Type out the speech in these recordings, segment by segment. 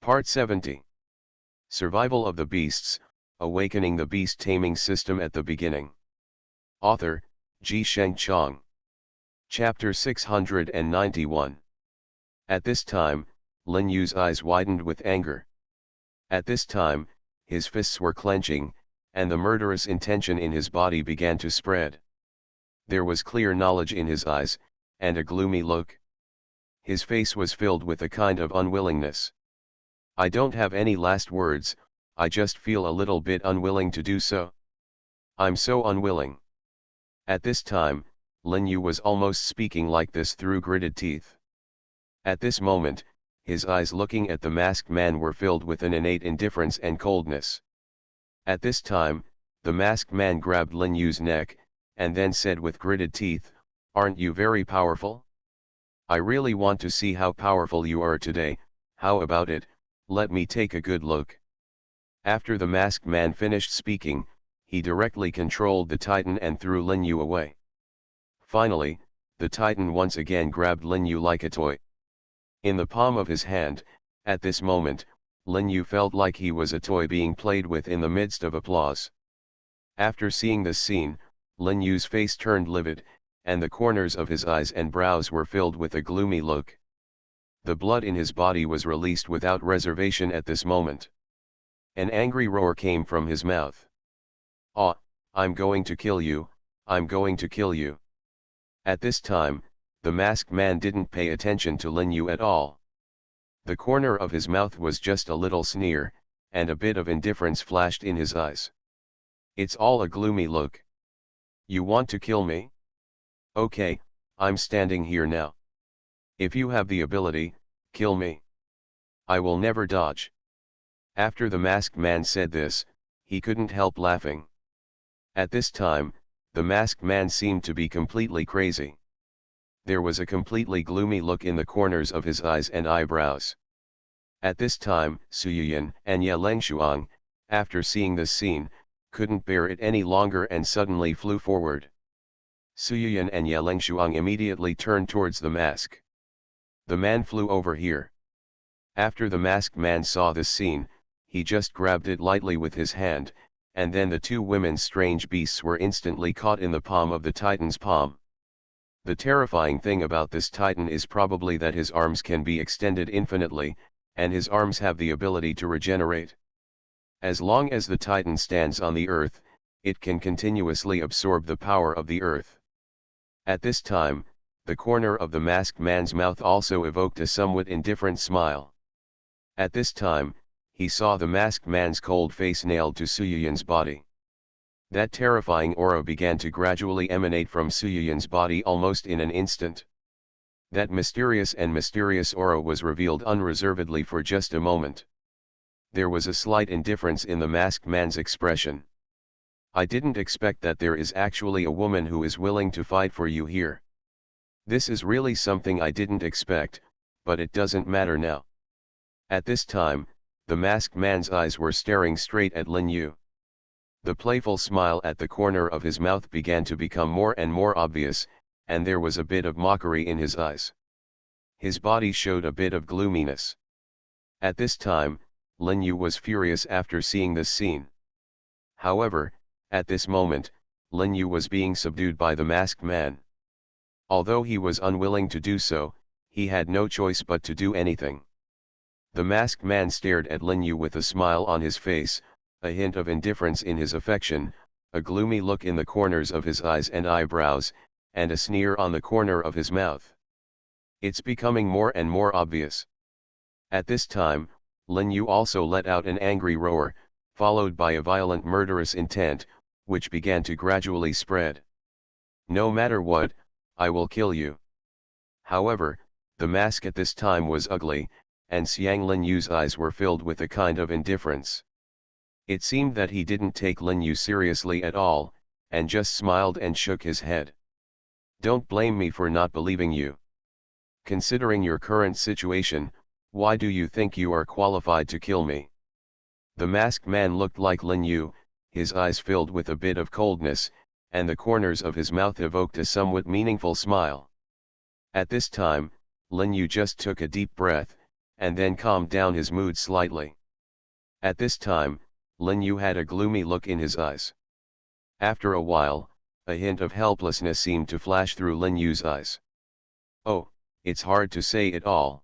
Part 70. Survival of the Beasts, Awakening the Beast Taming System at the Beginning. Author, Ji Sheng Chong. Chapter 691. At this time, Lin Yu's eyes widened with anger. At this time, his fists were clenching, and the murderous intention in his body began to spread. There was clear knowledge in his eyes, and a gloomy look. His face was filled with a kind of unwillingness. I don't have any last words, I just feel a little bit unwilling to do so. I'm so unwilling. At this time, Lin Yu was almost speaking like this through gritted teeth. At this moment, his eyes looking at the masked man were filled with an innate indifference and coldness. At this time, the masked man grabbed Lin Yu's neck, and then said with gritted teeth, "Aren't you very powerful? I really want to see how powerful you are today. How about it? Let me take a good look." After the masked man finished speaking, he directly controlled the Titan and threw Lin Yu away. Finally, the Titan once again grabbed Lin Yu like a toy. In the palm of his hand, at this moment, Lin Yu felt like he was a toy being played with in the midst of applause. After seeing this scene, Lin Yu's face turned livid, and the corners of his eyes and brows were filled with a gloomy look. The blood in his body was released without reservation at this moment. An angry roar came from his mouth. "Ah, I'm going to kill you, I'm going to kill you." At this time, the masked man didn't pay attention to Lin Yu at all. The corner of his mouth was just a little sneer, and a bit of indifference flashed in his eyes. It's all a gloomy look. You want to kill me? Okay, I'm standing here now. If you have the ability, kill me. I will never dodge. After the masked man said this, he couldn't help laughing. At this time, the masked man seemed to be completely crazy. There was a completely gloomy look in the corners of his eyes and eyebrows. At this time, Suyuyan and Ye Lengshuang, after seeing this scene, couldn't bear it any longer and suddenly flew forward. Suyuyan and Ye Lengshuang immediately turned towards the mask. The man flew over here. After the masked man saw this scene, he just grabbed it lightly with his hand, and then the two women's strange beasts were instantly caught in the palm of the Titan's palm. The terrifying thing about this Titan is probably that his arms can be extended infinitely, and his arms have the ability to regenerate. As long as the Titan stands on the earth, it can continuously absorb the power of the earth. At this time, the corner of the masked man's mouth also evoked a somewhat indifferent smile. At this time, he saw the masked man's cold face nailed to Suyuyan's body. That terrifying aura began to gradually emanate from Suyuyan's body almost in an instant. That mysterious aura was revealed unreservedly for just a moment. There was a slight indifference in the masked man's expression. "I didn't expect that there is actually a woman who is willing to fight for you here. This is really something I didn't expect, but it doesn't matter now." At this time, the masked man's eyes were staring straight at Lin Yu. The playful smile at the corner of his mouth began to become more and more obvious, and there was a bit of mockery in his eyes. His body showed a bit of gloominess. At this time, Lin Yu was furious after seeing this scene. However, at this moment, Lin Yu was being subdued by the masked man. Although he was unwilling to do so, he had no choice but to do anything. The masked man stared at Lin Yu with a smile on his face, a hint of indifference in his affection, a gloomy look in the corners of his eyes and eyebrows, and a sneer on the corner of his mouth. It's becoming more and more obvious. At this time, Lin Yu also let out an angry roar, followed by a violent murderous intent, which began to gradually spread. "No matter what, I will kill you." However, the mask at this time was ugly, and Xiang Lin Yu's eyes were filled with a kind of indifference. It seemed that he didn't take Lin Yu seriously at all, and just smiled and shook his head. "Don't blame me for not believing you. Considering your current situation, why do you think you are qualified to kill me?" The masked man looked like Lin Yu, his eyes filled with a bit of coldness, and the corners of his mouth evoked a somewhat meaningful smile. At this time, Lin Yu just took a deep breath, and then calmed down his mood slightly. At this time, Lin Yu had a gloomy look in his eyes. After a while, a hint of helplessness seemed to flash through Lin Yu's eyes. Oh, it's hard to say it all.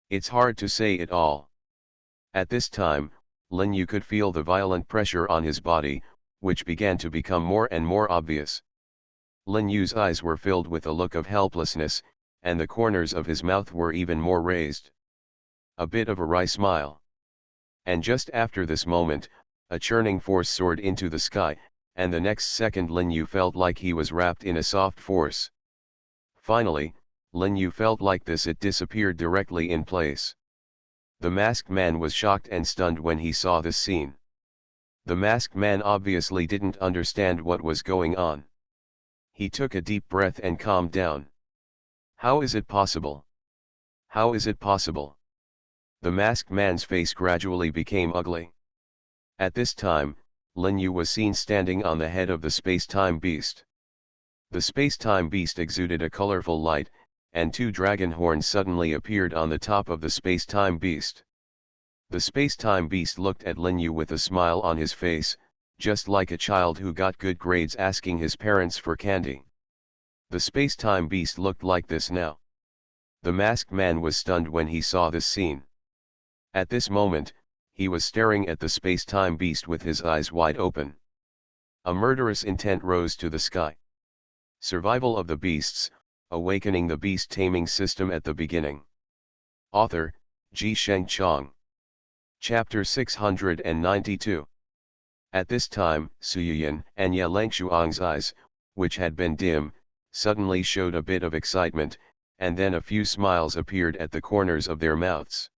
It's hard to say it all. At this time, Lin Yu could feel the violent pressure on his body, which began to become more and more obvious. Lin Yu's eyes were filled with a look of helplessness, and the corners of his mouth were even more raised. A bit of a wry smile. And just after this moment, a churning force soared into the sky, and the next second Lin Yu felt like he was wrapped in a soft force. Finally, Lin Yu felt like it disappeared directly in place. The masked man was shocked and stunned when he saw this scene. The masked man obviously didn't understand what was going on. He took a deep breath and calmed down. How is it possible? How is it possible? The masked man's face gradually became ugly. At this time, Lin Yu was seen standing on the head of the space-time beast. The space-time beast exuded a colorful light, and two dragon horns suddenly appeared on the top of the space-time beast. The space-time beast looked at Lin Yu with a smile on his face, just like a child who got good grades asking his parents for candy. The space-time beast looked like this now. The masked man was stunned when he saw this scene. At this moment, he was staring at the space-time beast with his eyes wide open. A murderous intent rose to the sky. Survival of the Beasts, Awakening the Beast Taming System at the Beginning. Author, Ji Sheng Chong. Chapter 692. At this time, Suyin and Ye Langshuang's eyes, which had been dim, suddenly showed a bit of excitement, and then a few smiles appeared at the corners of their mouths.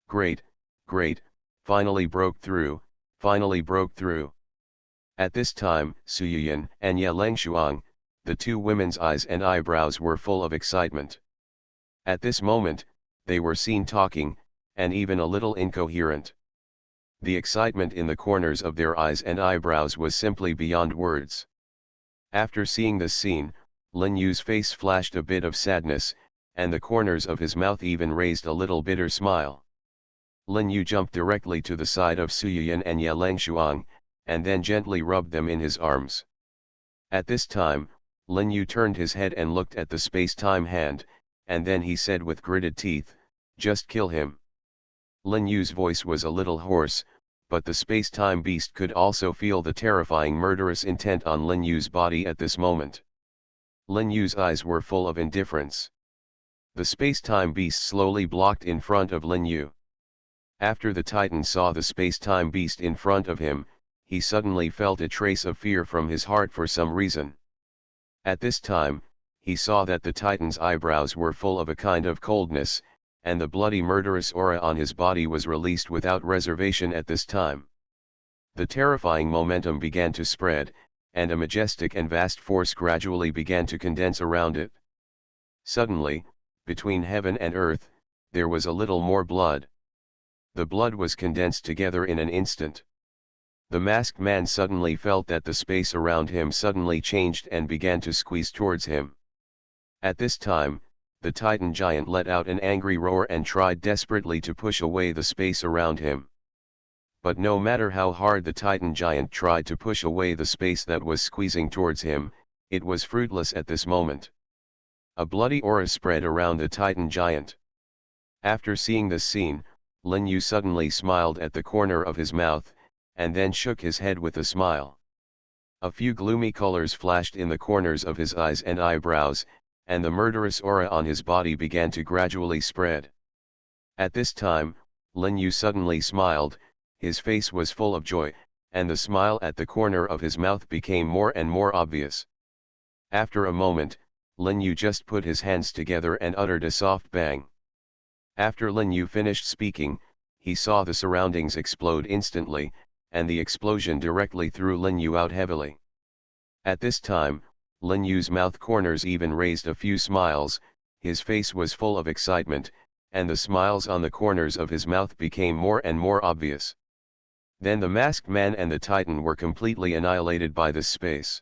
Great, great, finally broke through, finally broke through. At this time, Suyin and Ye Langshuang, the two women's eyes and eyebrows were full of excitement. At this moment, they were seen talking, and even a little incoherent. The excitement in the corners of their eyes and eyebrows was simply beyond words. After seeing this scene, Lin Yu's face flashed a bit of sadness, and the corners of his mouth even raised a little bitter smile. Lin Yu jumped directly to the side of Suyin and Ye Langshuang, and then gently rubbed them in his arms. At this time, Lin Yu turned his head and looked at the space-time hand, and then he said with gritted teeth, "Just kill him." Lin Yu's voice was a little hoarse, but the space-time beast could also feel the terrifying murderous intent on Lin Yu's body at this moment. Lin Yu's eyes were full of indifference. The space-time beast slowly blocked in front of Lin Yu. After the Titan saw the space-time beast in front of him, he suddenly felt a trace of fear from his heart for some reason. At this time, he saw that the Titan's eyebrows were full of a kind of coldness, and the bloody murderous aura on his body was released without reservation at this time. The terrifying momentum began to spread, and a majestic and vast force gradually began to condense around it. Suddenly, between heaven and earth, there was a little more blood. The blood was condensed together in an instant. The masked man suddenly felt that the space around him suddenly changed and began to squeeze towards him. At this time, the Titan giant let out an angry roar and tried desperately to push away the space around him. But no matter how hard the Titan giant tried to push away the space that was squeezing towards him, it was fruitless at this moment. A bloody aura spread around the Titan giant. After seeing this scene, Lin Yu suddenly smiled at the corner of his mouth, and then shook his head with a smile. A few gloomy colors flashed in the corners of his eyes and eyebrows, and the murderous aura on his body began to gradually spread. At this time, Lin Yu suddenly smiled, his face was full of joy, and the smile at the corner of his mouth became more and more obvious. After a moment, Lin Yu just put his hands together and uttered a soft bang. After Lin Yu finished speaking, he saw the surroundings explode instantly, and the explosion directly threw Lin Yu out heavily. At this time, Lin Yu's mouth corners even raised a few smiles, his face was full of excitement, and the smiles on the corners of his mouth became more and more obvious. Then the masked man and the Titan were completely annihilated by this space.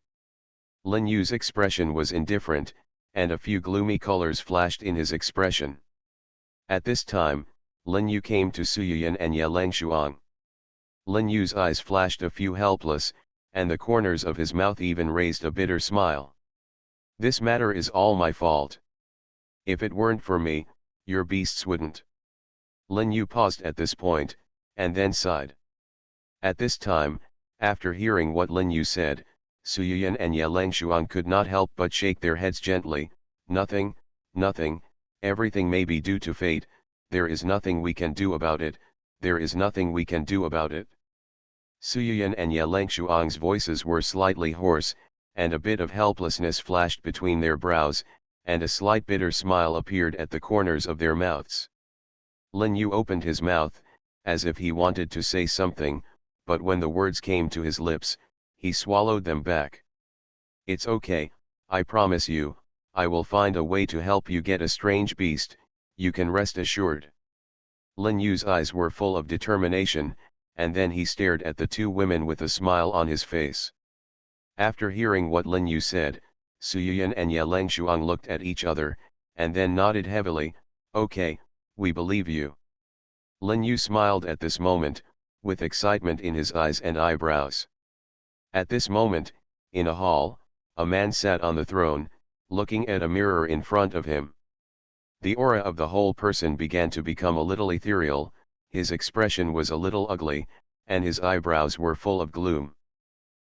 Lin Yu's expression was indifferent, and a few gloomy colors flashed in his expression. At this time, Lin Yu came to Suyoyan and Ye Langshuang. Lin Yu's eyes flashed a few helpless, and the corners of his mouth even raised a bitter smile. This matter is all my fault. If it weren't for me, your beasts wouldn't. Lin Yu paused at this point, and then sighed. At this time, after hearing what Lin Yu said, Suyoyan and Ye Langshuang could not help but shake their heads gently. Nothing, nothing, everything may be due to fate, there is nothing we can do about it, there is nothing we can do about it. Suyoyan and Ye Langshuang's voices were slightly hoarse, and a bit of helplessness flashed between their brows, and a slight bitter smile appeared at the corners of their mouths. Lin Yu opened his mouth, as if he wanted to say something, but when the words came to his lips, he swallowed them back. It's okay, I promise you, I will find a way to help you get a strange beast, you can rest assured. Lin Yu's eyes were full of determination, and then he stared at the two women with a smile on his face. After hearing what Lin Yu said, Suyoyan and Ye Langshuang looked at each other, and then nodded heavily. Okay, we believe you. Lin Yu smiled at this moment, with excitement in his eyes and eyebrows. At this moment, in a hall, a man sat on the throne, looking at a mirror in front of him. The aura of the whole person began to become a little ethereal, his expression was a little ugly, and his eyebrows were full of gloom.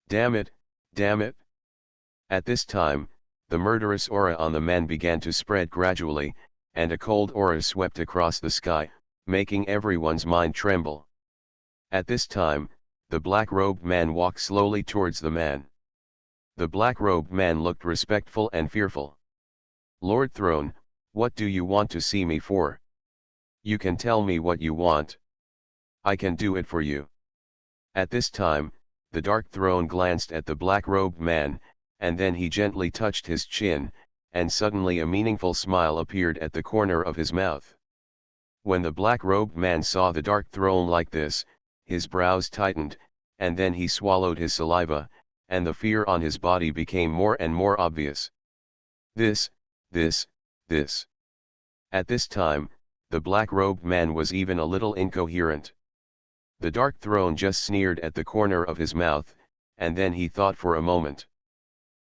Damn it, damn it! At this time, the murderous aura on the man began to spread gradually, and a cold aura swept across the sky, making everyone's mind tremble. At this time, the black-robed man walked slowly towards the man. The black-robed man looked respectful and fearful. Lord Throne, what do you want to see me for? You can tell me what you want. I can do it for you. At this time, the Dark Throne glanced at the black-robed man, and then he gently touched his chin, and suddenly a meaningful smile appeared at the corner of his mouth. When the black-robed man saw the Dark Throne like this, his brows tightened, and then he swallowed his saliva, and the fear on his body became more and more obvious. This. At this time, the black-robed man was even a little incoherent. The Dark Throne just sneered at the corner of his mouth, and then he thought for a moment.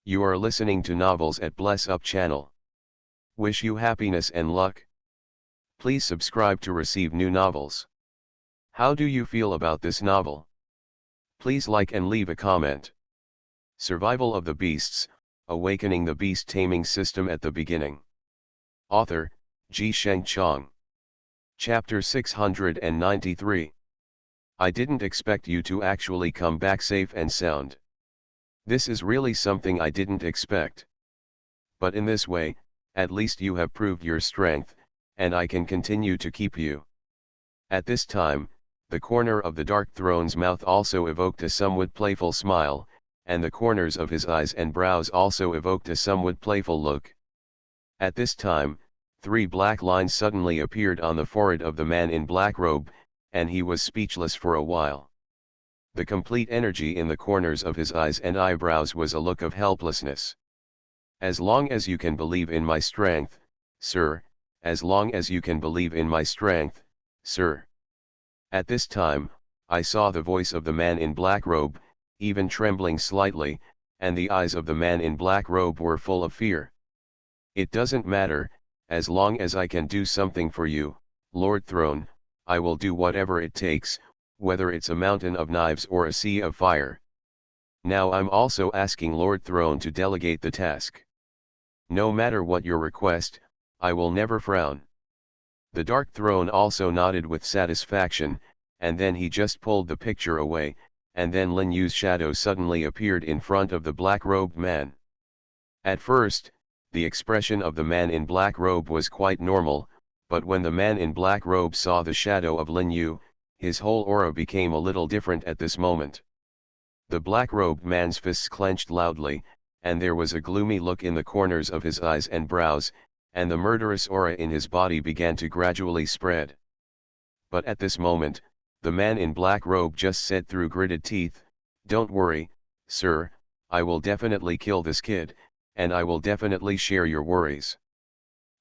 You are listening to Novels at Bless Up channel. Wish you happiness and luck. Please subscribe to receive new novels. How do you feel about this novel? Please like and leave a comment. Survival of the Beasts, Awakening the Beast Taming System at the Beginning. Author, Ji Sheng Chong. Chapter 693. I didn't expect you to actually come back safe and sound. This is really something I didn't expect. But in this way, at least you have proved your strength, and I can continue to keep you. At this time, the corner of the Dark Throne's mouth also evoked a somewhat playful smile, and the corners of his eyes and brows also evoked a somewhat playful look. At this time, 3 black lines suddenly appeared on the forehead of the man in black robe, and he was speechless for a while. The complete energy in the corners of his eyes and eyebrows was a look of helplessness. As long as you can believe in my strength, sir, as long as you can believe in my strength, sir. At this time, I saw the voice of the man in black robe, even trembling slightly, and the eyes of the man in black robe were full of fear. It doesn't matter, as long as I can do something for you, Lord Throne, I will do whatever it takes, whether it's a mountain of knives or a sea of fire. Now I'm also asking Lord Throne to delegate the task. No matter what your request, I will never frown. The Dark Throne also nodded with satisfaction, and then he just pulled the picture away, and then Lin Yu's shadow suddenly appeared in front of the black-robed man. At first, the expression of the man in black robe was quite normal, but when the man in black robe saw the shadow of Lin Yu, his whole aura became a little different at this moment. The black-robed man's fists clenched loudly, and there was a gloomy look in the corners of his eyes and brows, and the murderous aura in his body began to gradually spread. But at this moment, the man in black robe just said through gritted teeth, "Don't worry, sir, I will definitely kill this kid, and I will definitely share your worries."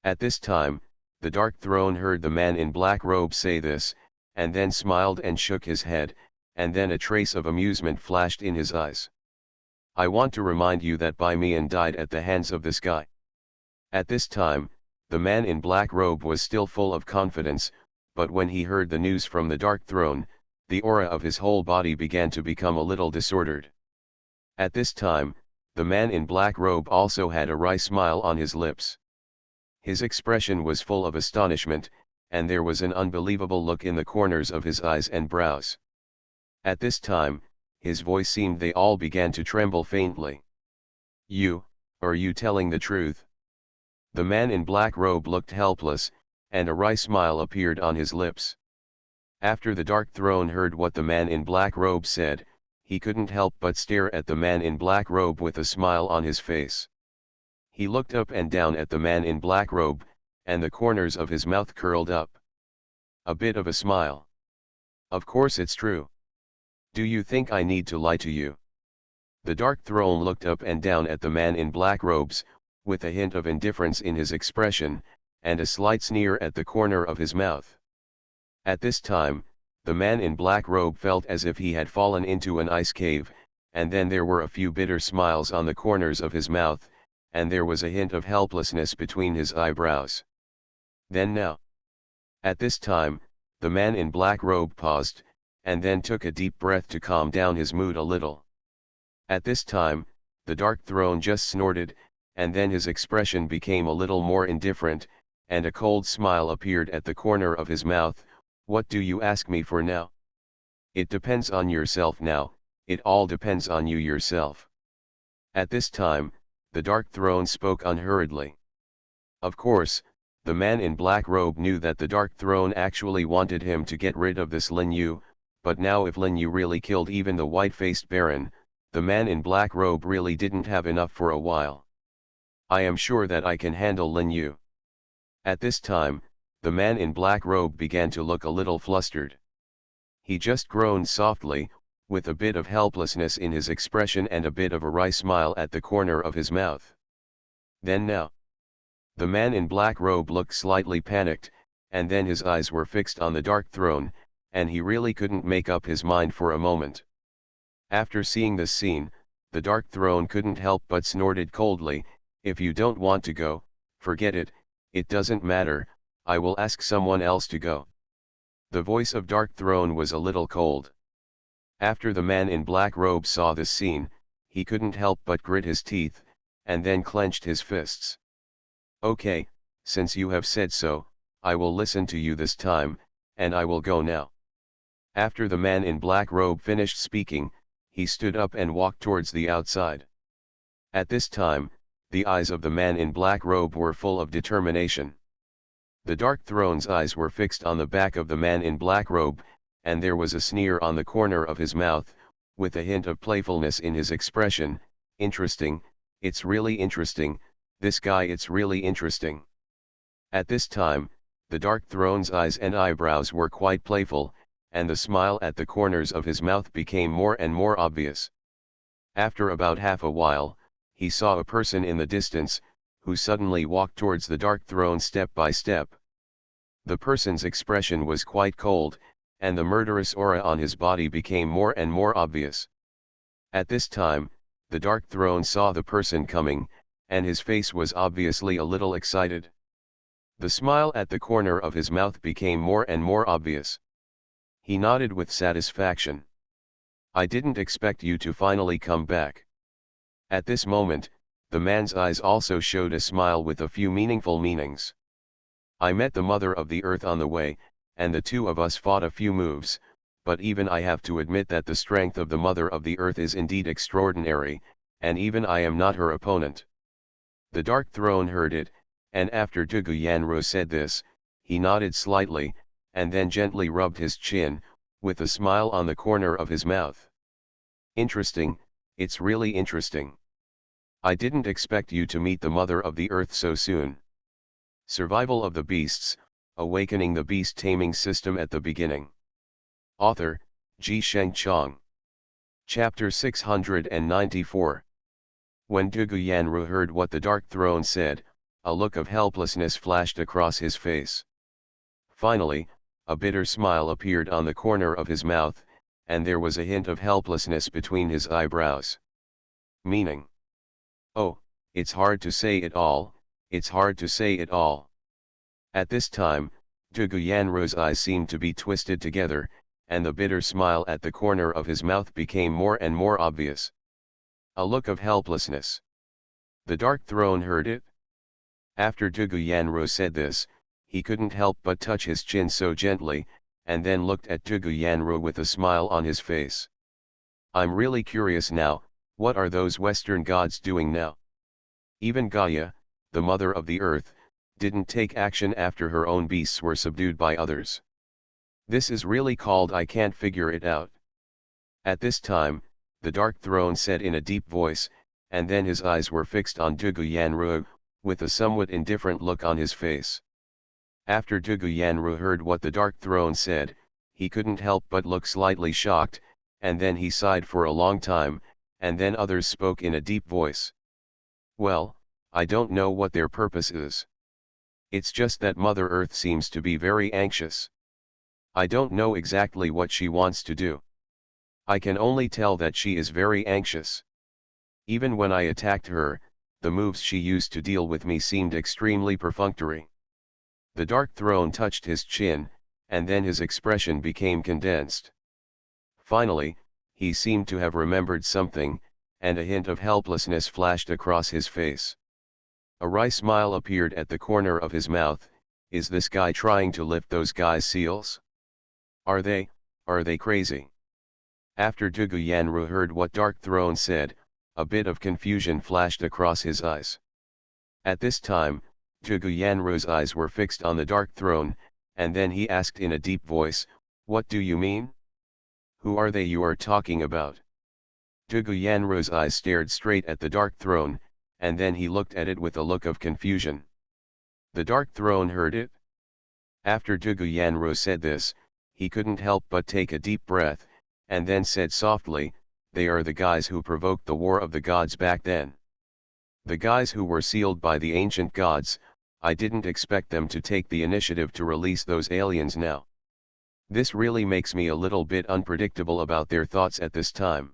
At this time, The Dark Throne heard the man in black robe say this, and then smiled and shook his head, and then a trace of amusement flashed in his eyes. I want to remind you that Mian died at the hands of this guy. At this time, the man in black robe was still full of confidence, but when he heard the news from the Dark Throne, the aura of his whole body began to become a little disordered. At this time, the man in black robe also had a wry smile on his lips. His expression was full of astonishment, and there was an unbelievable look in the corners of his eyes and brows. At this time, his voice seemed they all began to tremble faintly. Are you telling the truth? The man in black robe looked helpless, and a wry smile appeared on his lips. After the Dark Throne heard what the man in black robe said, he couldn't help but stare at the man in black robe with a smile on his face. He looked up and down at the man in black robe, and the corners of his mouth curled up. A bit of a smile. Of course it's true. Do you think I need to lie to you? The Dark Throne looked up and down at the man in black robes, with a hint of indifference in his expression, and a slight sneer at the corner of his mouth. At this time, the man in black robe felt as if he had fallen into an ice cave, and then there were a few bitter smiles on the corners of his mouth, and there was a hint of helplessness between his eyebrows. Then now. At this time, the man in black robe paused, and then took a deep breath to calm down his mood a little. At this time, the Dark Throne just snorted, and then his expression became a little more indifferent, and a cold smile appeared at the corner of his mouth. What do you ask me for now? It depends on yourself now, it all depends on you yourself. At this time, the Dark Throne spoke unhurriedly. Of course, the man in black robe knew that the Dark Throne actually wanted him to get rid of this Lin Yu, but now if Lin Yu really killed even the white-faced Baron, the man in black robe really didn't have enough for a while. I am sure that I can handle Lin Yu. At this time, the man in black robe began to look a little flustered. He just groaned softly, with a bit of helplessness in his expression and a bit of a wry smile at the corner of his mouth. Then now. The man in black robe looked slightly panicked, and then his eyes were fixed on the Dark Throne, and he really couldn't make up his mind for a moment. After seeing this scene, the Dark Throne couldn't help but snorted coldly. If you don't want to go, forget it, it doesn't matter, I will ask someone else to go. The voice of Dark Throne was a little cold. After the man in black robe saw this scene, he couldn't help but grit his teeth, and then clenched his fists. Okay, since you have said so, I will listen to you this time, and I will go now. After the man in black robe finished speaking, he stood up and walked towards the outside. At this time, the eyes of the man in black robe were full of determination. The Dark Throne's eyes were fixed on the back of the man in black robe, and there was a sneer on the corner of his mouth, with a hint of playfulness in his expression. Interesting, it's really interesting, this guy, it's really interesting. At this time, the Dark Throne's eyes and eyebrows were quite playful, and the smile at the corners of his mouth became more and more obvious. After about half a while, he saw a person in the distance, who suddenly walked towards the Dark Throne step by step. The person's expression was quite cold, and the murderous aura on his body became more and more obvious. At this time, the Dark Throne saw the person coming, and his face was obviously a little excited. The smile at the corner of his mouth became more and more obvious. He nodded with satisfaction. I didn't expect you to finally come back. At this moment, the man's eyes also showed a smile with a few meaningful meanings. I met the Mother of the Earth on the way, and the two of us fought a few moves, but even I have to admit that the strength of the Mother of the Earth is indeed extraordinary, and even I am not her opponent. The Dark Throne heard it, and after Dugu Yanru said this, he nodded slightly, and then gently rubbed his chin, with a smile on the corner of his mouth. Interesting, it's really interesting. I didn't expect you to meet the Mother of the Earth so soon. Survival of the Beasts, Awakening the Beast Taming System at the Beginning. Author, Ji Sheng Chong. Chapter 694. When Dugu Yanru heard what the Dark Throne said, a look of helplessness flashed across his face. Finally, a bitter smile appeared on the corner of his mouth, and there was a hint of helplessness between his eyebrows. Meaning? Oh, it's hard to say it all, it's hard to say it all. At this time, Dugu Yanru's eyes seemed to be twisted together, and the bitter smile at the corner of his mouth became more and more obvious. A look of helplessness. The Dark Throne heard it. After Dugu Yanru said this, he couldn't help but touch his chin so gently, and then looked at Dugu Yanru with a smile on his face. I'm really curious now, what are those Western gods doing now? Even Gaia, the mother of the earth, didn't take action after her own beasts were subdued by others. This is really called I can't figure it out. At this time, the Dark Throne said in a deep voice, and then his eyes were fixed on Dugu Yanru, with a somewhat indifferent look on his face. After Dugu Yanru heard what the Dark Throne said, he couldn't help but look slightly shocked, and then he sighed for a long time, and then others spoke in a deep voice. Well, I don't know what their purpose is. It's just that Mother Earth seems to be very anxious. I don't know exactly what she wants to do. I can only tell that she is very anxious. Even when I attacked her, the moves she used to deal with me seemed extremely perfunctory. The Dark Throne touched his chin, and then his expression became condensed. Finally, he seemed to have remembered something, and a hint of helplessness flashed across his face. A wry smile appeared at the corner of his mouth. Is this guy trying to lift those guys' seals? Are they crazy? After Dugu Yanru heard what Dark Throne said, a bit of confusion flashed across his eyes. At this time, Dugu Yanru's eyes were fixed on the Dark Throne, and then he asked in a deep voice, "What do you mean? Who are they you are talking about?" Dugu Yanru's eyes stared straight at the Dark Throne, and then he looked at it with a look of confusion. The Dark Throne heard it. After Dugu Yanru said this, he couldn't help but take a deep breath, and then said softly, "They are the guys who provoked the war of the gods back then. The guys who were sealed by the ancient gods. I didn't expect them to take the initiative to release those aliens now. This really makes me a little bit unpredictable about their thoughts at this time."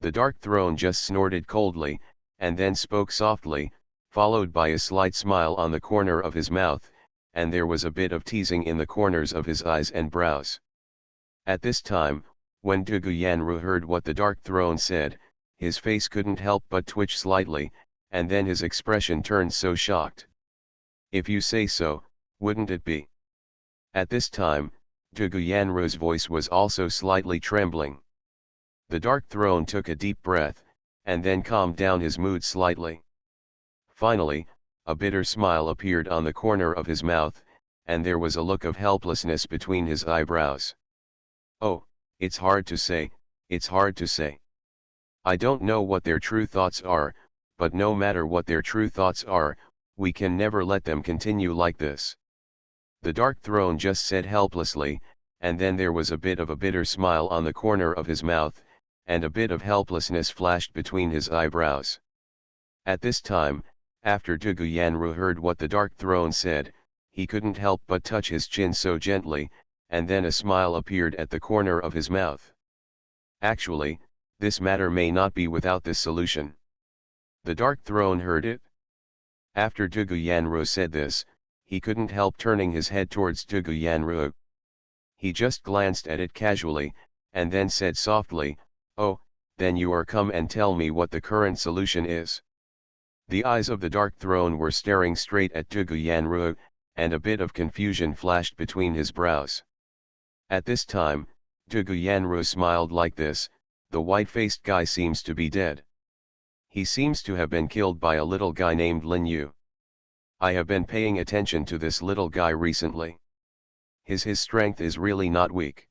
The Dark Throne just snorted coldly, and then spoke softly, followed by a slight smile on the corner of his mouth, and there was a bit of teasing in the corners of his eyes and brows. At this time, when Dugu Yanru heard what the Dark Throne said, his face couldn't help but twitch slightly, and then his expression turned so shocked. "If you say so, wouldn't it be?" At this time, Dugu Yanru's voice was also slightly trembling. The Dark Throne took a deep breath, and then calmed down his mood slightly. Finally, a bitter smile appeared on the corner of his mouth, and there was a look of helplessness between his eyebrows. "Oh, it's hard to say, it's hard to say. I don't know what their true thoughts are, but no matter what their true thoughts are, we can never let them continue like this," the Dark Throne just said helplessly, and then there was a bit of a bitter smile on the corner of his mouth, and a bit of helplessness flashed between his eyebrows. At this time, after Dugu Yanru heard what the Dark Throne said, he couldn't help but touch his chin so gently, and then a smile appeared at the corner of his mouth. Actually, this matter may not be without this solution. The Dark Throne heard it. After Dugu Yanru said this, he couldn't help turning his head towards Dugu Yanru. He just glanced at it casually, and then said softly, "Oh, then you are come and tell me what the current solution is." The eyes of the Dark Throne were staring straight at Dugu Yanru, and a bit of confusion flashed between his brows. At this time, Dugu Yanru smiled like this, "The white-faced guy seems to be dead. He seems to have been killed by a little guy named Lin Yu. I have been paying attention to this little guy recently. His strength is really not weak.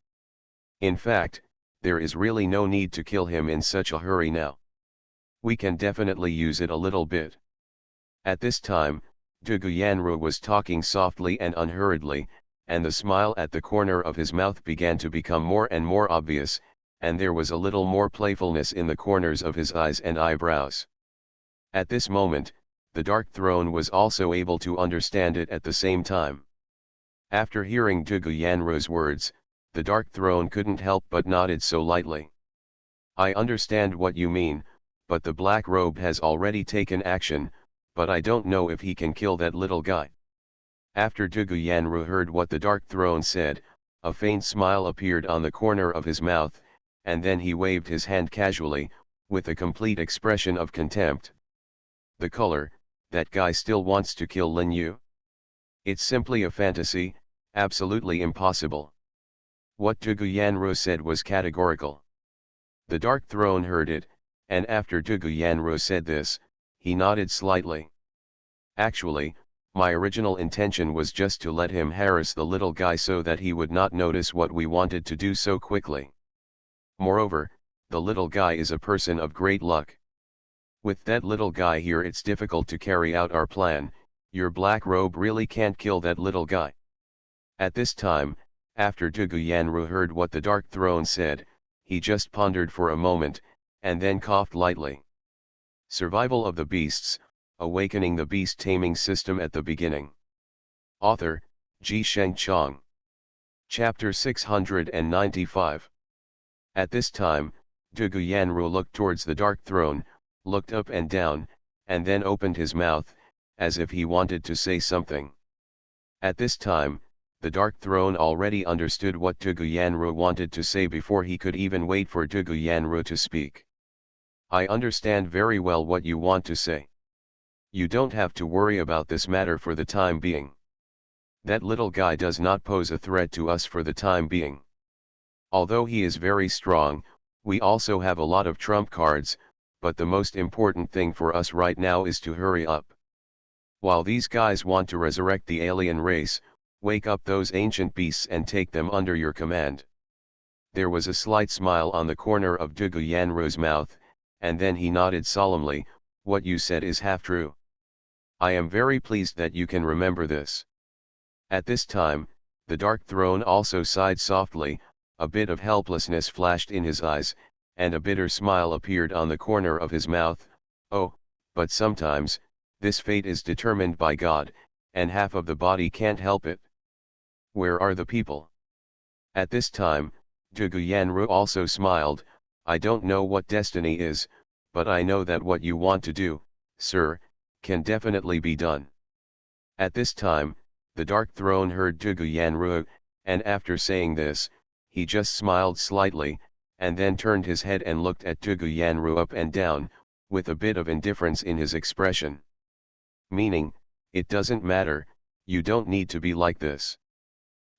In fact, there is really no need to kill him in such a hurry now. We can definitely use it a little bit." At this time, Dugu Yanru was talking softly and unhurriedly, and the smile at the corner of his mouth began to become more and more obvious, and there was a little more playfulness in the corners of his eyes and eyebrows. At this moment, the Dark Throne was also able to understand it at the same time. After hearing Dugu Yanru's words, the Dark Throne couldn't help but nodded so lightly. I understand what you mean, but the Black Robe has already taken action, but I don't know if he can kill that little guy. After Dugu Yanru heard what the Dark Throne said, a faint smile appeared on the corner of his mouth, and then he waved his hand casually, with a complete expression of contempt. The color, that guy still wants to kill Lin Yu? It's simply a fantasy, absolutely impossible. What Dugu Yanru said was categorical. The Dark Throne heard it, and after Dugu Yanru said this, he nodded slightly. Actually, my original intention was just to let him harass the little guy so that he would not notice what we wanted to do so quickly. Moreover, the little guy is a person of great luck. With that little guy here, it's difficult to carry out our plan. Your Black Robe really can't kill that little guy. At this time, after Dugu Yanru heard what the Dark Throne said, he just pondered for a moment, and then coughed lightly. Survival of the Beasts, Awakening the Beast Taming System at the Beginning. Author, Ji Sheng Chong. Chapter 695. At this time, Dugu Yanru looked towards the Dark Throne, looked up and down, and then opened his mouth, as if he wanted to say something. At this time, the Dark Throne already understood what Dugu Yanru wanted to say before he could even wait for Dugu Yanru to speak. I understand very well what you want to say. You don't have to worry about this matter for the time being. That little guy does not pose a threat to us for the time being. Although he is very strong, we also have a lot of trump cards, but the most important thing for us right now is to hurry up. While these guys want to resurrect the alien race, wake up those ancient beasts and take them under your command. There was a slight smile on the corner of Dugu Yanru's mouth, and then he nodded solemnly. What you said is half true. I am very pleased that you can remember this. At this time, the Dark Throne also sighed softly, a bit of helplessness flashed in his eyes, and a bitter smile appeared on the corner of his mouth. Oh, but sometimes, this fate is determined by God, and half of the body can't help it. Where are the people? At this time, Dugu Yanru also smiled. I don't know what destiny is, but I know that what you want to do, sir, can definitely be done. At this time, the Dark Throne heard Dugu Yanru, and after saying this, he just smiled slightly, and then turned his head and looked at Dugu Yanru up and down, with a bit of indifference in his expression. Meaning, it doesn't matter, you don't need to be like this.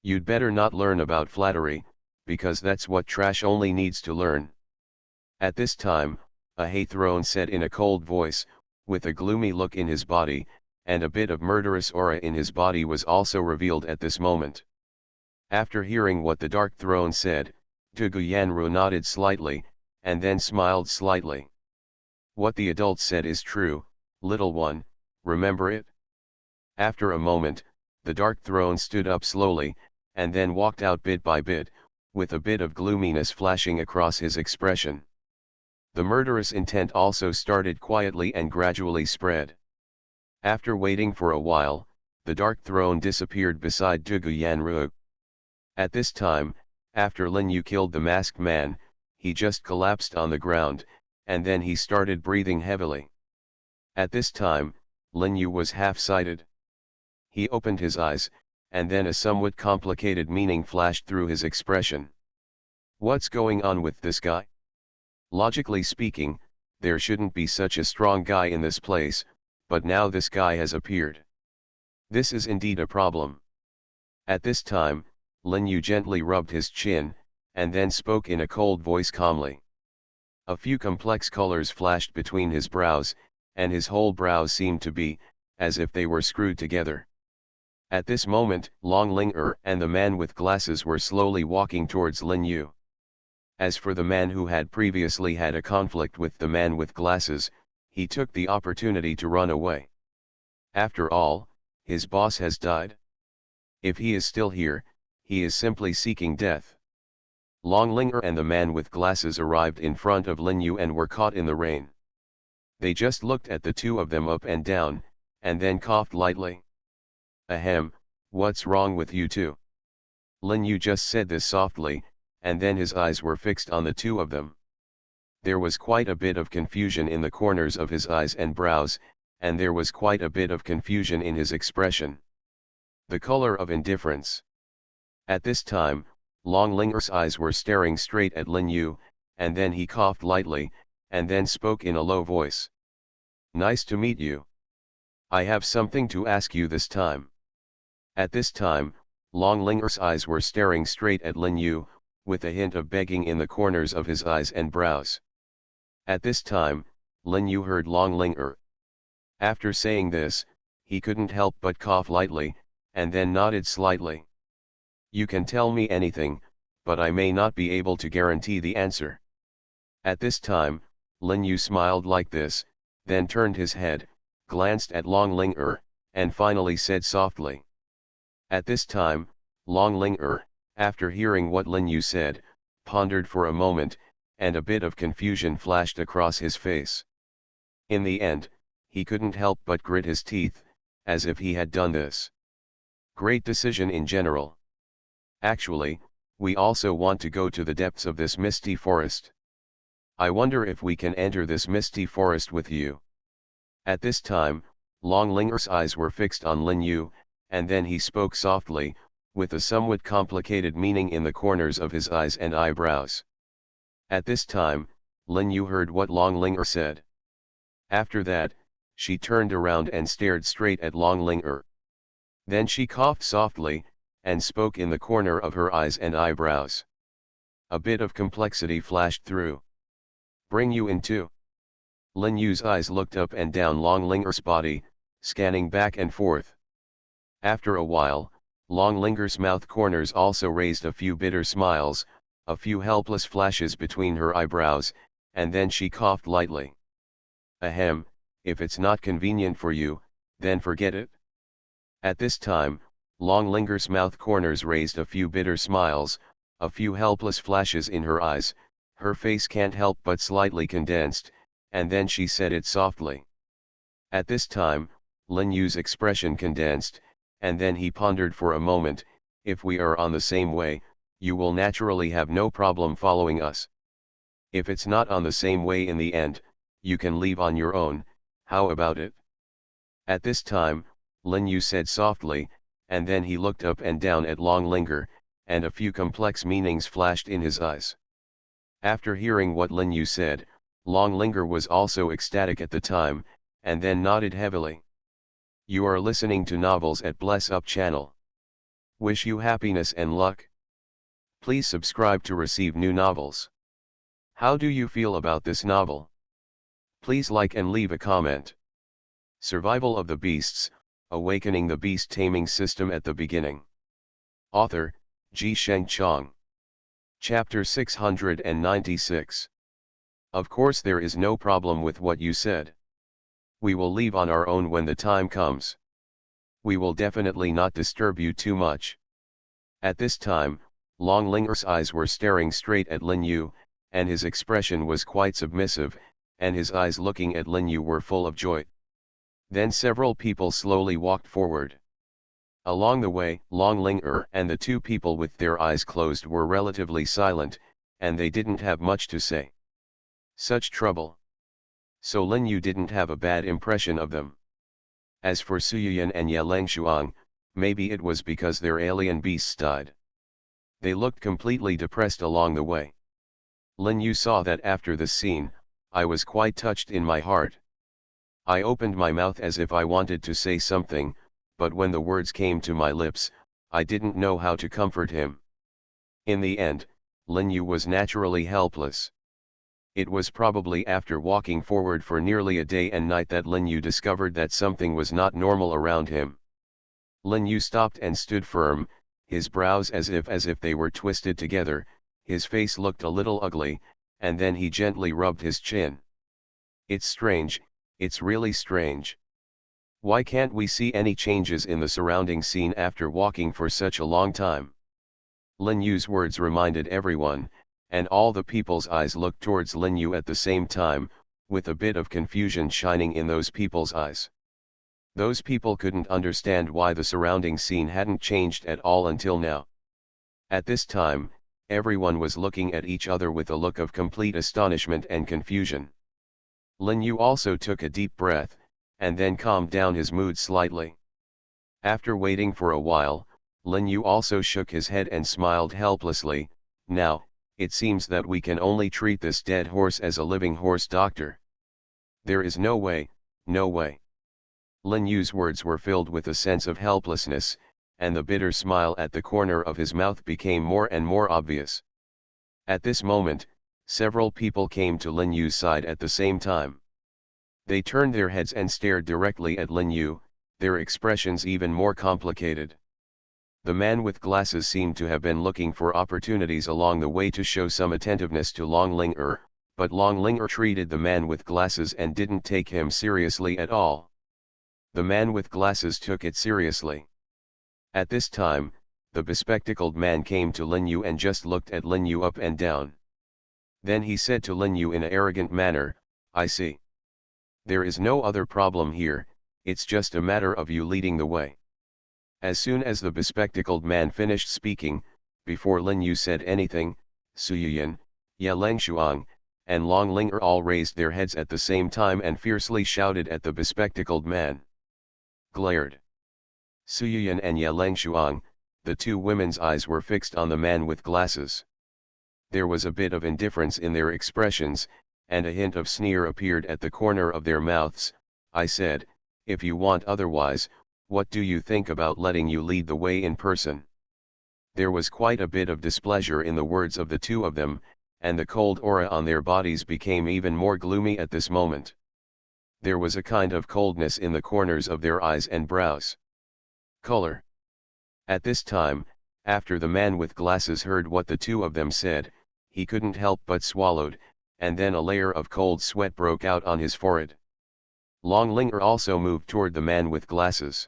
You'd better not learn about flattery, because that's what trash only needs to learn. At this time, a Hay Throne said in a cold voice, with a gloomy look in his body, and a bit of murderous aura in his body was also revealed at this moment. After hearing what the Dark Throne said, Dugu Yanru nodded slightly, and then smiled slightly. What the adult said is true, little one, remember it? After a moment, the Dark Throne stood up slowly, and then walked out bit by bit, with a bit of gloominess flashing across his expression. The murderous intent also started quietly and gradually spread. After waiting for a while, the Dark Throne disappeared beside Dugu Yanru. At this time, after Lin Yu killed the masked man, he just collapsed on the ground, and then he started breathing heavily. At this time, Lin Yu was half-sighted. He opened his eyes, and then a somewhat complicated meaning flashed through his expression. What's going on with this guy? Logically speaking, there shouldn't be such a strong guy in this place, but now this guy has appeared. This is indeed a problem. At this time, Lin Yu gently rubbed his chin, and then spoke in a cold voice calmly. A few complex colors flashed between his brows, and his whole brows seemed to be, as if they were screwed together. At this moment, Long Ling and the man with glasses were slowly walking towards Lin Yu. As for the man who had previously had a conflict with the man with glasses, he took the opportunity to run away. After all, his boss has died. If he is still here, he is simply seeking death. Long Ling and the man with glasses arrived in front of Lin Yu and were caught in the rain. They just looked at the two of them up and down, and then coughed lightly. Ahem, what's wrong with you two? Lin Yu just said this softly, and then his eyes were fixed on the two of them. There was quite a bit of confusion in the corners of his eyes and brows, and there was quite a bit of confusion in his expression. The color of indifference. At this time, Long Linger's eyes were staring straight at Lin Yu, and then he coughed lightly, and then spoke in a low voice. Nice to meet you. I have something to ask you this time. At this time, Long Linger's eyes were staring straight at Lin Yu, with a hint of begging in the corners of his eyes and brows. At this time, Lin Yu heard Long Linger. After saying this, he couldn't help but cough lightly, and then nodded slightly. You can tell me anything, but I may not be able to guarantee the answer. At this time, Lin Yu smiled like this, then turned his head, glanced at Long Linger, and finally said softly. At this time, Long Linger, after hearing what Lin Yu said, pondered for a moment, and a bit of confusion flashed across his face. In the end, he couldn't help but grit his teeth, as if he had done this. Great decision in general. Actually, we also want to go to the depths of this misty forest. I wonder if we can enter this misty forest with you. At this time, Long Linger's eyes were fixed on Lin Yu, and then he spoke softly, with a somewhat complicated meaning in the corners of his eyes and eyebrows. At this time, Lin Yu heard what Long Linger said. After that, she turned around and stared straight at Long Linger. Then she coughed softly, and spoke in the corner of her eyes and eyebrows. A bit of complexity flashed through. Bring you in too. Lin Yu's eyes looked up and down Long Linger's body, scanning back and forth. After a while, Long Linger's mouth corners also raised a few bitter smiles, a few helpless flashes between her eyebrows, and then she coughed lightly. Ahem, if it's not convenient for you, then forget it. At this time, Long Linger's mouth corners raised a few bitter smiles, a few helpless flashes in her eyes, her face can't help but slightly condensed, and then she said it softly. At this time, Lin Yu's expression condensed, and then he pondered for a moment. If we are on the same way, you will naturally have no problem following us. If it's not on the same way in the end, you can leave on your own, how about it? At this time, Lin Yu said softly, and then he looked up and down at Long Linger, and a few complex meanings flashed in his eyes. After hearing what Lin Yu said, Long Linger was also ecstatic at the time, and then nodded heavily. You are listening to Novels at Bless Up channel. Wish you happiness and luck. Please subscribe to receive new novels. How do you feel about this novel? Please like and leave a comment. Survival of the Beasts, Awakening the Beast Taming System at the Beginning. Author, Ji Sheng Chong. Chapter 696. Of course there is no problem with what you said. We will leave on our own when the time comes. We will definitely not disturb you too much. At this time, Long Linger's eyes were staring straight at Lin Yu, and his expression was quite submissive, and his eyes looking at Lin Yu were full of joy. Then several people slowly walked forward. Along the way, Long Linger and the two people with their eyes closed were relatively silent, and they didn't have much to say. Such trouble. So Lin Yu didn't have a bad impression of them. As for Suyuyan and Yelangshuang, maybe it was because their alien beasts died. They looked completely depressed along the way. Lin Yu saw that after this scene, I was quite touched in my heart. I opened my mouth as if I wanted to say something, but when the words came to my lips, I didn't know how to comfort him. In the end, Lin Yu was naturally helpless. It was probably after walking forward for nearly a day and night that Lin Yu discovered that something was not normal around him. Lin Yu stopped and stood firm, his brows as if they were twisted together, his face looked a little ugly, and then he gently rubbed his chin. It's strange, it's really strange. Why can't we see any changes in the surrounding scene after walking for such a long time? Lin Yu's words reminded everyone, and all the people's eyes looked towards Lin Yu at the same time, with a bit of confusion shining in those people's eyes. Those people couldn't understand why the surrounding scene hadn't changed at all until now. At this time, everyone was looking at each other with a look of complete astonishment and confusion. Lin Yu also took a deep breath, and then calmed down his mood slightly. After waiting for a while, Lin Yu also shook his head and smiled helplessly. Now, it seems that we can only treat this dead horse as a living horse, doctor. There is no way, no way. Lin Yu's words were filled with a sense of helplessness, and the bitter smile at the corner of his mouth became more and more obvious. At this moment, several people came to Lin Yu's side at the same time. They turned their heads and stared directly at Lin Yu, their expressions even more complicated. The man with glasses seemed to have been looking for opportunities along the way to show some attentiveness to Long Ling, but Long Ling treated the man with glasses and didn't take him seriously at all. The man with glasses took it seriously. At this time, the bespectacled man came to Lin Yu and just looked at Lin Yu up and down. Then he said to Lin Yu in an arrogant manner, "I see. There is no other problem here, it's just a matter of you leading the way." As soon as the bespectacled man finished speaking, before Lin Yu said anything, Su Yuyan, Ye Langshuang, and Long Ling all raised their heads at the same time and fiercely shouted at the bespectacled man. Glared. Su Yuyan and Ye Langshuang, the two women's eyes were fixed on the man with glasses. There was a bit of indifference in their expressions, and a hint of sneer appeared at the corner of their mouths. I said, if you want otherwise, what do you think about letting you lead the way in person? There was quite a bit of displeasure in the words of the two of them, and the cold aura on their bodies became even more gloomy at this moment. There was a kind of coldness in the corners of their eyes and brows. Color. At this time, after the man with glasses heard what the two of them said, he couldn't help but swallowed, and then a layer of cold sweat broke out on his forehead. Long Ling also moved toward the man with glasses.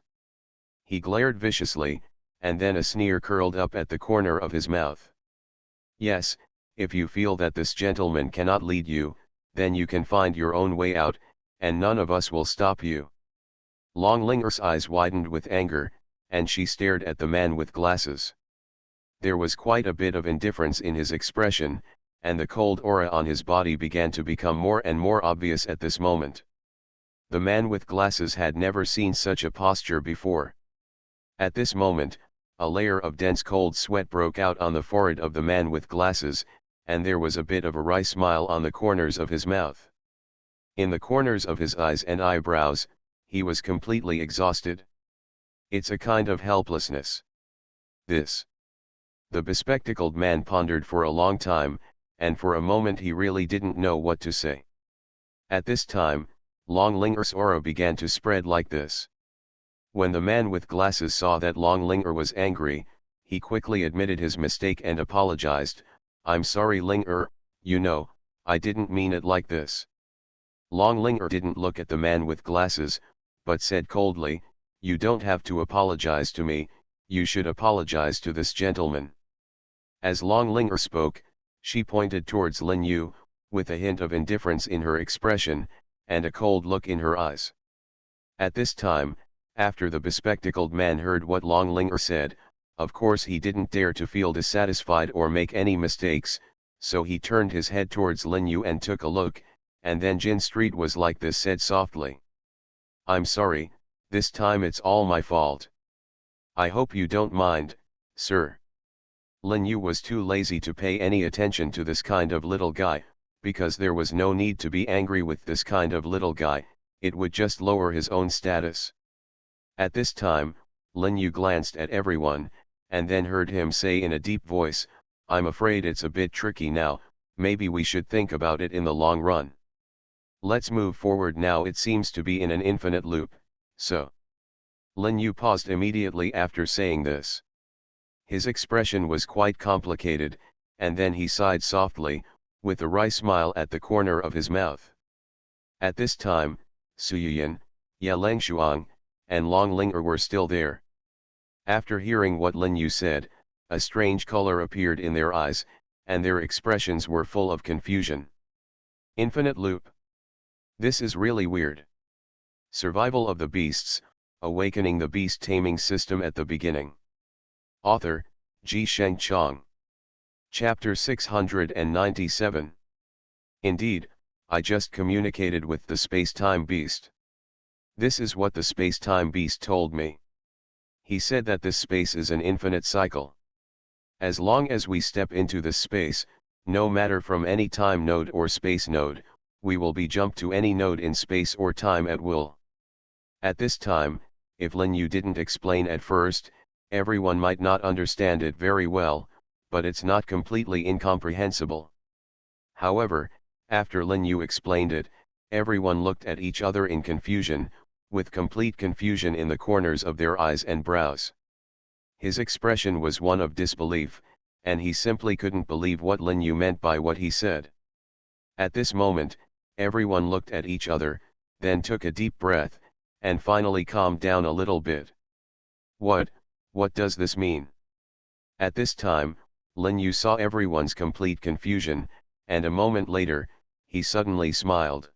He glared viciously, and then a sneer curled up at the corner of his mouth. Yes, if you feel that this gentleman cannot lead you, then you can find your own way out, and none of us will stop you. Long Ling's eyes widened with anger, and she stared at the man with glasses. There was quite a bit of indifference in his expression, and the cold aura on his body began to become more and more obvious at this moment. The man with glasses had never seen such a posture before. At this moment, a layer of dense cold sweat broke out on the forehead of the man with glasses, and there was a bit of a wry smile on the corners of his mouth. In the corners of his eyes and eyebrows, he was completely exhausted. It's a kind of helplessness. This. The bespectacled man pondered for a long time, and for a moment he really didn't know what to say. At this time, Long Ling's aura began to spread like this. When the man with glasses saw that Long Ling was angry, he quickly admitted his mistake and apologized. I'm sorry Ling, you know, I didn't mean it like this. Long Ling didn't look at the man with glasses, but said coldly, you don't have to apologize to me, you should apologize to this gentleman. As Long Ling spoke, she pointed towards Lin Yu, with a hint of indifference in her expression, and a cold look in her eyes. At this time, after the bespectacled man heard what Long Ling said, of course he didn't dare to feel dissatisfied or make any mistakes, so he turned his head towards Lin Yu and took a look, and then Jin Street was like this said softly. I'm sorry, this time it's all my fault. I hope you don't mind, sir. Lin Yu was too lazy to pay any attention to this kind of little guy, because there was no need to be angry with this kind of little guy, it would just lower his own status. At this time, Lin Yu glanced at everyone, and then heard him say in a deep voice, I'm afraid it's a bit tricky now, maybe we should think about it in the long run. Let's move forward now, it seems to be in an infinite loop, so. Lin Yu paused immediately after saying this. His expression was quite complicated, and then he sighed softly, with a wry smile at the corner of his mouth. At this time, Su Yuyan, Ye Langshuang, and Long Ling were still there. After hearing what Lin Yu said, a strange color appeared in their eyes, and their expressions were full of confusion. Infinite loop. This is really weird. Survival of the Beasts, Awakening the Beast Taming System at the Beginning. Author, Sheng Chang. Chapter 697. Indeed, I just communicated with the space-time beast. This is what the space-time beast told me. He said that this space is an infinite cycle. As long as we step into this space, no matter from any time node or space node, we will be jumped to any node in space or time at will. At this time, if Lin Yu didn't explain at first, everyone might not understand it very well, but it's not completely incomprehensible. However, after Lin Yu explained it, everyone looked at each other in confusion, with complete confusion in the corners of their eyes and brows. His expression was one of disbelief, and he simply couldn't believe what Lin Yu meant by what he said. At this moment, everyone looked at each other, then took a deep breath, and finally calmed down a little bit. What does this mean? At this time, Lin Yu saw everyone's complete confusion, and a moment later, he suddenly smiled.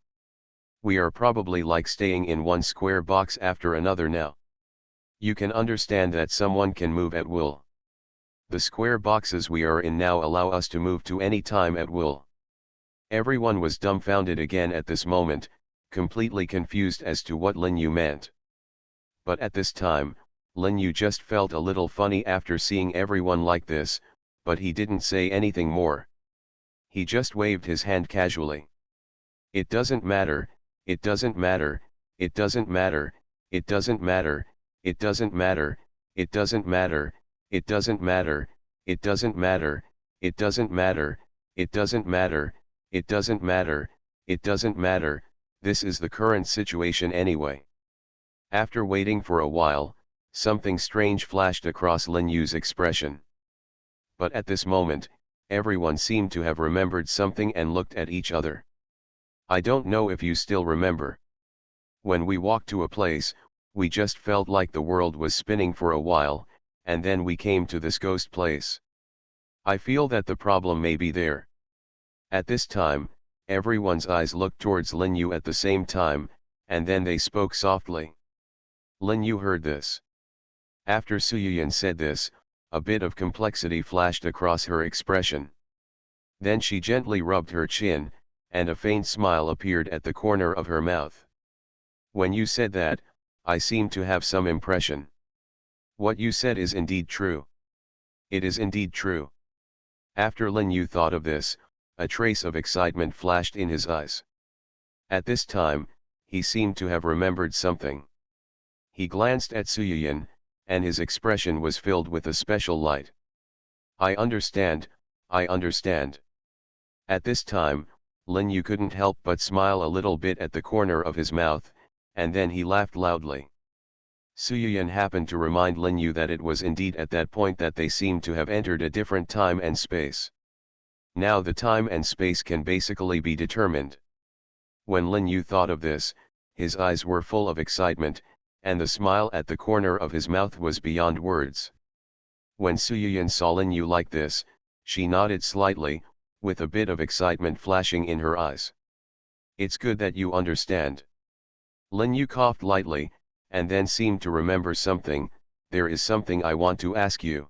We are probably like staying in one square box after another now. You can understand that someone can move at will. The square boxes we are in now allow us to move to any time at will. Everyone was dumbfounded again at this moment, completely confused as to what Lin Yu meant. But at this time, Lin Yu just felt a little funny after seeing everyone like this, but he didn't say anything more. He just waved his hand casually. It doesn't matter, it doesn't matter, it doesn't matter, it doesn't matter, it doesn't matter, it doesn't matter, it doesn't matter, it doesn't matter, it doesn't matter, it doesn't matter, it doesn't matter, it doesn't matter, this is the current situation anyway. After waiting for a while, something strange flashed across Lin Yu's expression. But at this moment, everyone seemed to have remembered something and looked at each other. I don't know if you still remember. When we walked to a place, we just felt like the world was spinning for a while, and then we came to this ghost place. I feel that the problem may be there. At this time, everyone's eyes looked towards Lin Yu at the same time, and then they spoke softly. Lin Yu heard this. After Suyuyan said this, a bit of complexity flashed across her expression. Then she gently rubbed her chin, and a faint smile appeared at the corner of her mouth. When you said that, I seemed to have some impression. What you said is indeed true. It is indeed true. After Lin Yu thought of this, a trace of excitement flashed in his eyes. At this time, he seemed to have remembered something. He glanced at Suyuyan, and his expression was filled with a special light. I understand, I understand. At this time, Lin Yu couldn't help but smile a little bit at the corner of his mouth, and then he laughed loudly. Suyuyan happened to remind Lin Yu that it was indeed at that point that they seemed to have entered a different time and space. Now the time and space can basically be determined. When Lin Yu thought of this, his eyes were full of excitement, and the smile at the corner of his mouth was beyond words. When Suyuyan saw Lin Yu like this, she nodded slightly, with a bit of excitement flashing in her eyes. It's good that you understand. Lin Yu coughed lightly, and then seemed to remember something. There is something I want to ask you.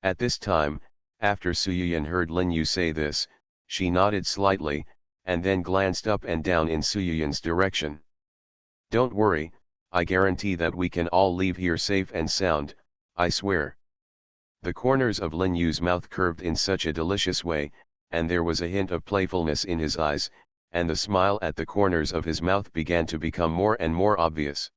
At this time, after Suyuyan heard Lin Yu say this, she nodded slightly, and then glanced up and down in Suyuyan's direction. Don't worry, I guarantee that we can all leave here safe and sound, I swear. The corners of Lin Yu's mouth curved in such a delicious way, and there was a hint of playfulness in his eyes, and the smile at the corners of his mouth began to become more and more obvious.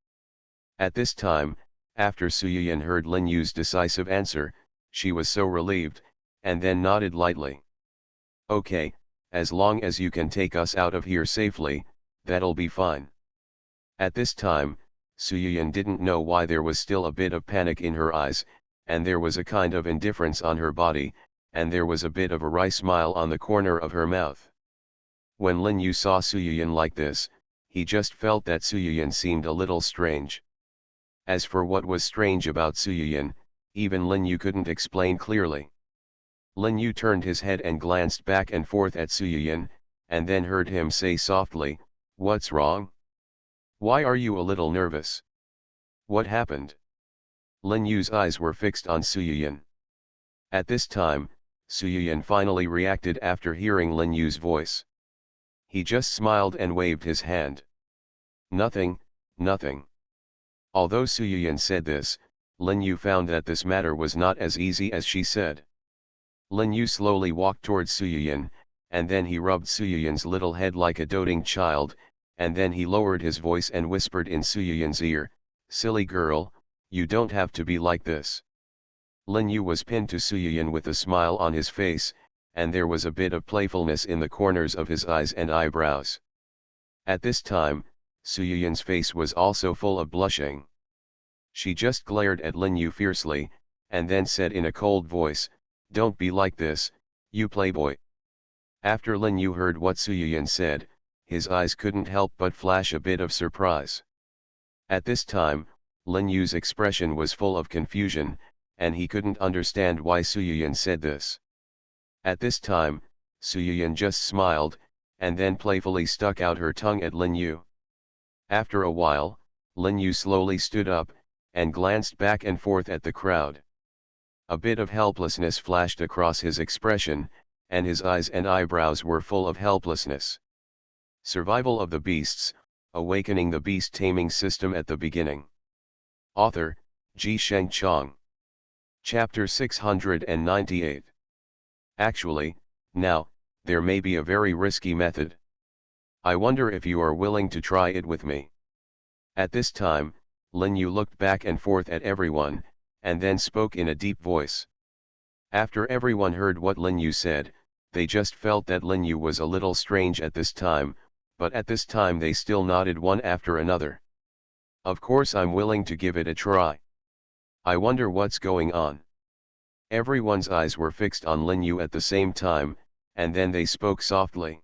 At this time, after Suyuyan heard Lin Yu's decisive answer, she was so relieved, and then nodded lightly. Okay, as long as you can take us out of here safely, that'll be fine. At this time, Suyuyan didn't know why there was still a bit of panic in her eyes, and there was a kind of indifference on her body, and there was a bit of a wry smile on the corner of her mouth. When Lin Yu saw Suyuyan like this, he just felt that Suyuyan seemed a little strange. As for what was strange about Suyuyan, even Lin Yu couldn't explain clearly. Lin Yu turned his head and glanced back and forth at Suyuyan, and then heard him say softly, What's wrong? Why are you a little nervous? What happened? Lin Yu's eyes were fixed on Suyuyan. At this time, Suyuyan finally reacted after hearing Lin Yu's voice. He just smiled and waved his hand. Nothing, nothing. Although Suyuyan said this, Lin Yu found that this matter was not as easy as she said. Lin Yu slowly walked towards Suyuyan, and then he rubbed Suyuyan's little head like a doting child, and then he lowered his voice and whispered in Suyuyan's ear, "Silly girl, you don't have to be like this." Lin Yu was pinned to Suyuyan with a smile on his face, and there was a bit of playfulness in the corners of his eyes and eyebrows. At this time, Suyuyan's face was also full of blushing. She just glared at Lin Yu fiercely, and then said in a cold voice, "Don't be like this, you playboy." After Lin Yu heard what Suyuyan said, his eyes couldn't help but flash a bit of surprise. At this time, Lin Yu's expression was full of confusion, and he couldn't understand why Suyuyan said this. At this time, Suyuyan just smiled, and then playfully stuck out her tongue at Lin Yu. After a while, Lin Yu slowly stood up, and glanced back and forth at the crowd. A bit of helplessness flashed across his expression, and his eyes and eyebrows were full of helplessness. Survival of the Beasts, Awakening the Beast Taming System at the Beginning. Author, Ji Sheng Chong. Chapter 698. Actually, now, there may be a very risky method. I wonder if you are willing to try it with me. At this time, Lin Yu looked back and forth at everyone, and then spoke in a deep voice. After everyone heard what Lin Yu said, they just felt that Lin Yu was a little strange at this time, but at this time they still nodded one after another. Of course I'm willing to give it a try. I wonder what's going on. Everyone's eyes were fixed on Lin Yu at the same time, and then they spoke softly.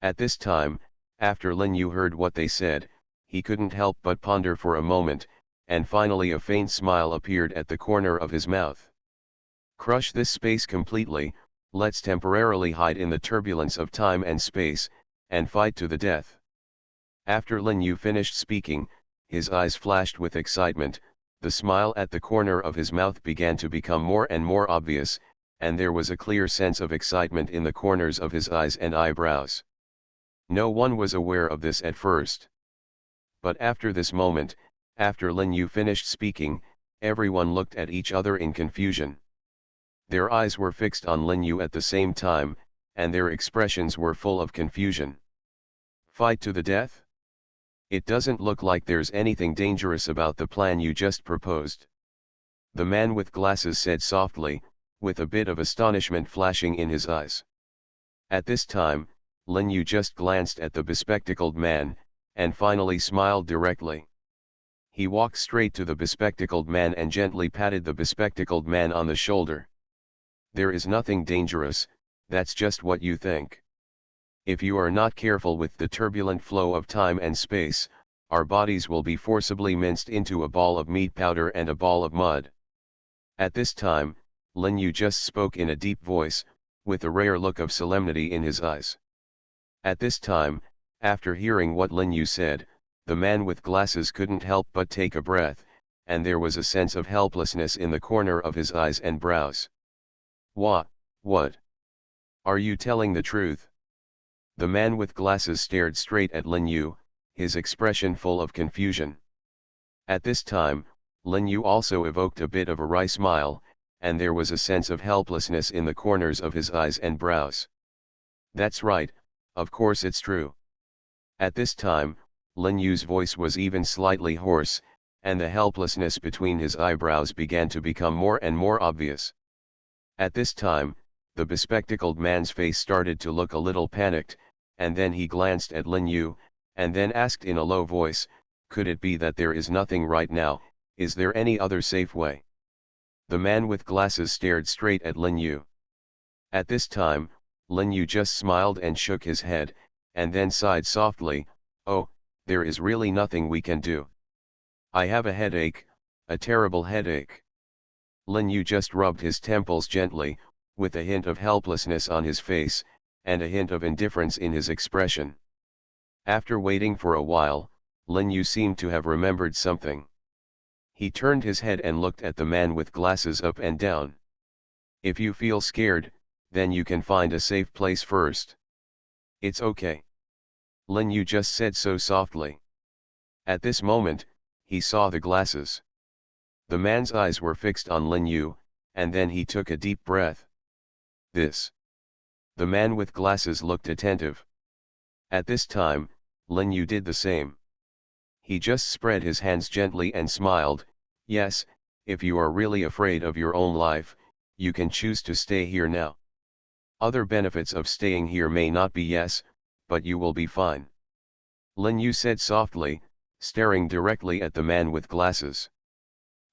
At this time, after Lin Yu heard what they said, he couldn't help but ponder for a moment, and finally a faint smile appeared at the corner of his mouth. Crush this space completely, let's temporarily hide in the turbulence of time and space, and fight to the death. After Lin Yu finished speaking, his eyes flashed with excitement, the smile at the corner of his mouth began to become more and more obvious, and there was a clear sense of excitement in the corners of his eyes and eyebrows. No one was aware of this at first. But after this moment, after Lin Yu finished speaking, everyone looked at each other in confusion. Their eyes were fixed on Lin Yu at the same time, and their expressions were full of confusion. Fight to the death? It doesn't look like there's anything dangerous about the plan you just proposed. The man with glasses said softly, with a bit of astonishment flashing in his eyes. At this time, Lin Yu just glanced at the bespectacled man, and finally smiled directly. He walked straight to the bespectacled man and gently patted the bespectacled man on the shoulder. There is nothing dangerous, that's just what you think. If you are not careful with the turbulent flow of time and space, our bodies will be forcibly minced into a ball of meat powder and a ball of mud. At this time, Lin Yu just spoke in a deep voice, with a rare look of solemnity in his eyes. At this time, after hearing what Lin Yu said, the man with glasses couldn't help but take a breath, and there was a sense of helplessness in the corner of his eyes and brows. What? Are you telling the truth? The man with glasses stared straight at Lin Yu, his expression full of confusion. At this time, Lin Yu also evoked a bit of a wry smile, and there was a sense of helplessness in the corners of his eyes and brows. That's right, of course it's true. At this time, Lin Yu's voice was even slightly hoarse, and the helplessness between his eyebrows began to become more and more obvious. At this time, the bespectacled man's face started to look a little panicked, and then he glanced at Lin Yu, and then asked in a low voice, "Could it be that there is nothing right now, is there any other safe way?" The man with glasses stared straight at Lin Yu. At this time, Lin Yu just smiled and shook his head, and then sighed softly, "Oh, there is really nothing we can do. I have a headache, a terrible headache." Lin Yu just rubbed his temples gently, with a hint of helplessness on his face, and a hint of indifference in his expression. After waiting for a while, Lin Yu seemed to have remembered something. He turned his head and looked at the man with glasses up and down. If you feel scared, then you can find a safe place first. It's okay. Lin Yu just said so softly. At this moment, he saw the glasses. The man's eyes were fixed on Lin Yu, and then he took a deep breath. This. The man with glasses looked attentive. At this time, Lin Yu did the same. He just spread his hands gently and smiled. Yes, if you are really afraid of your own life, you can choose to stay here now. Other benefits of staying here may not be yes, but you will be fine. Lin Yu said softly, staring directly at the man with glasses.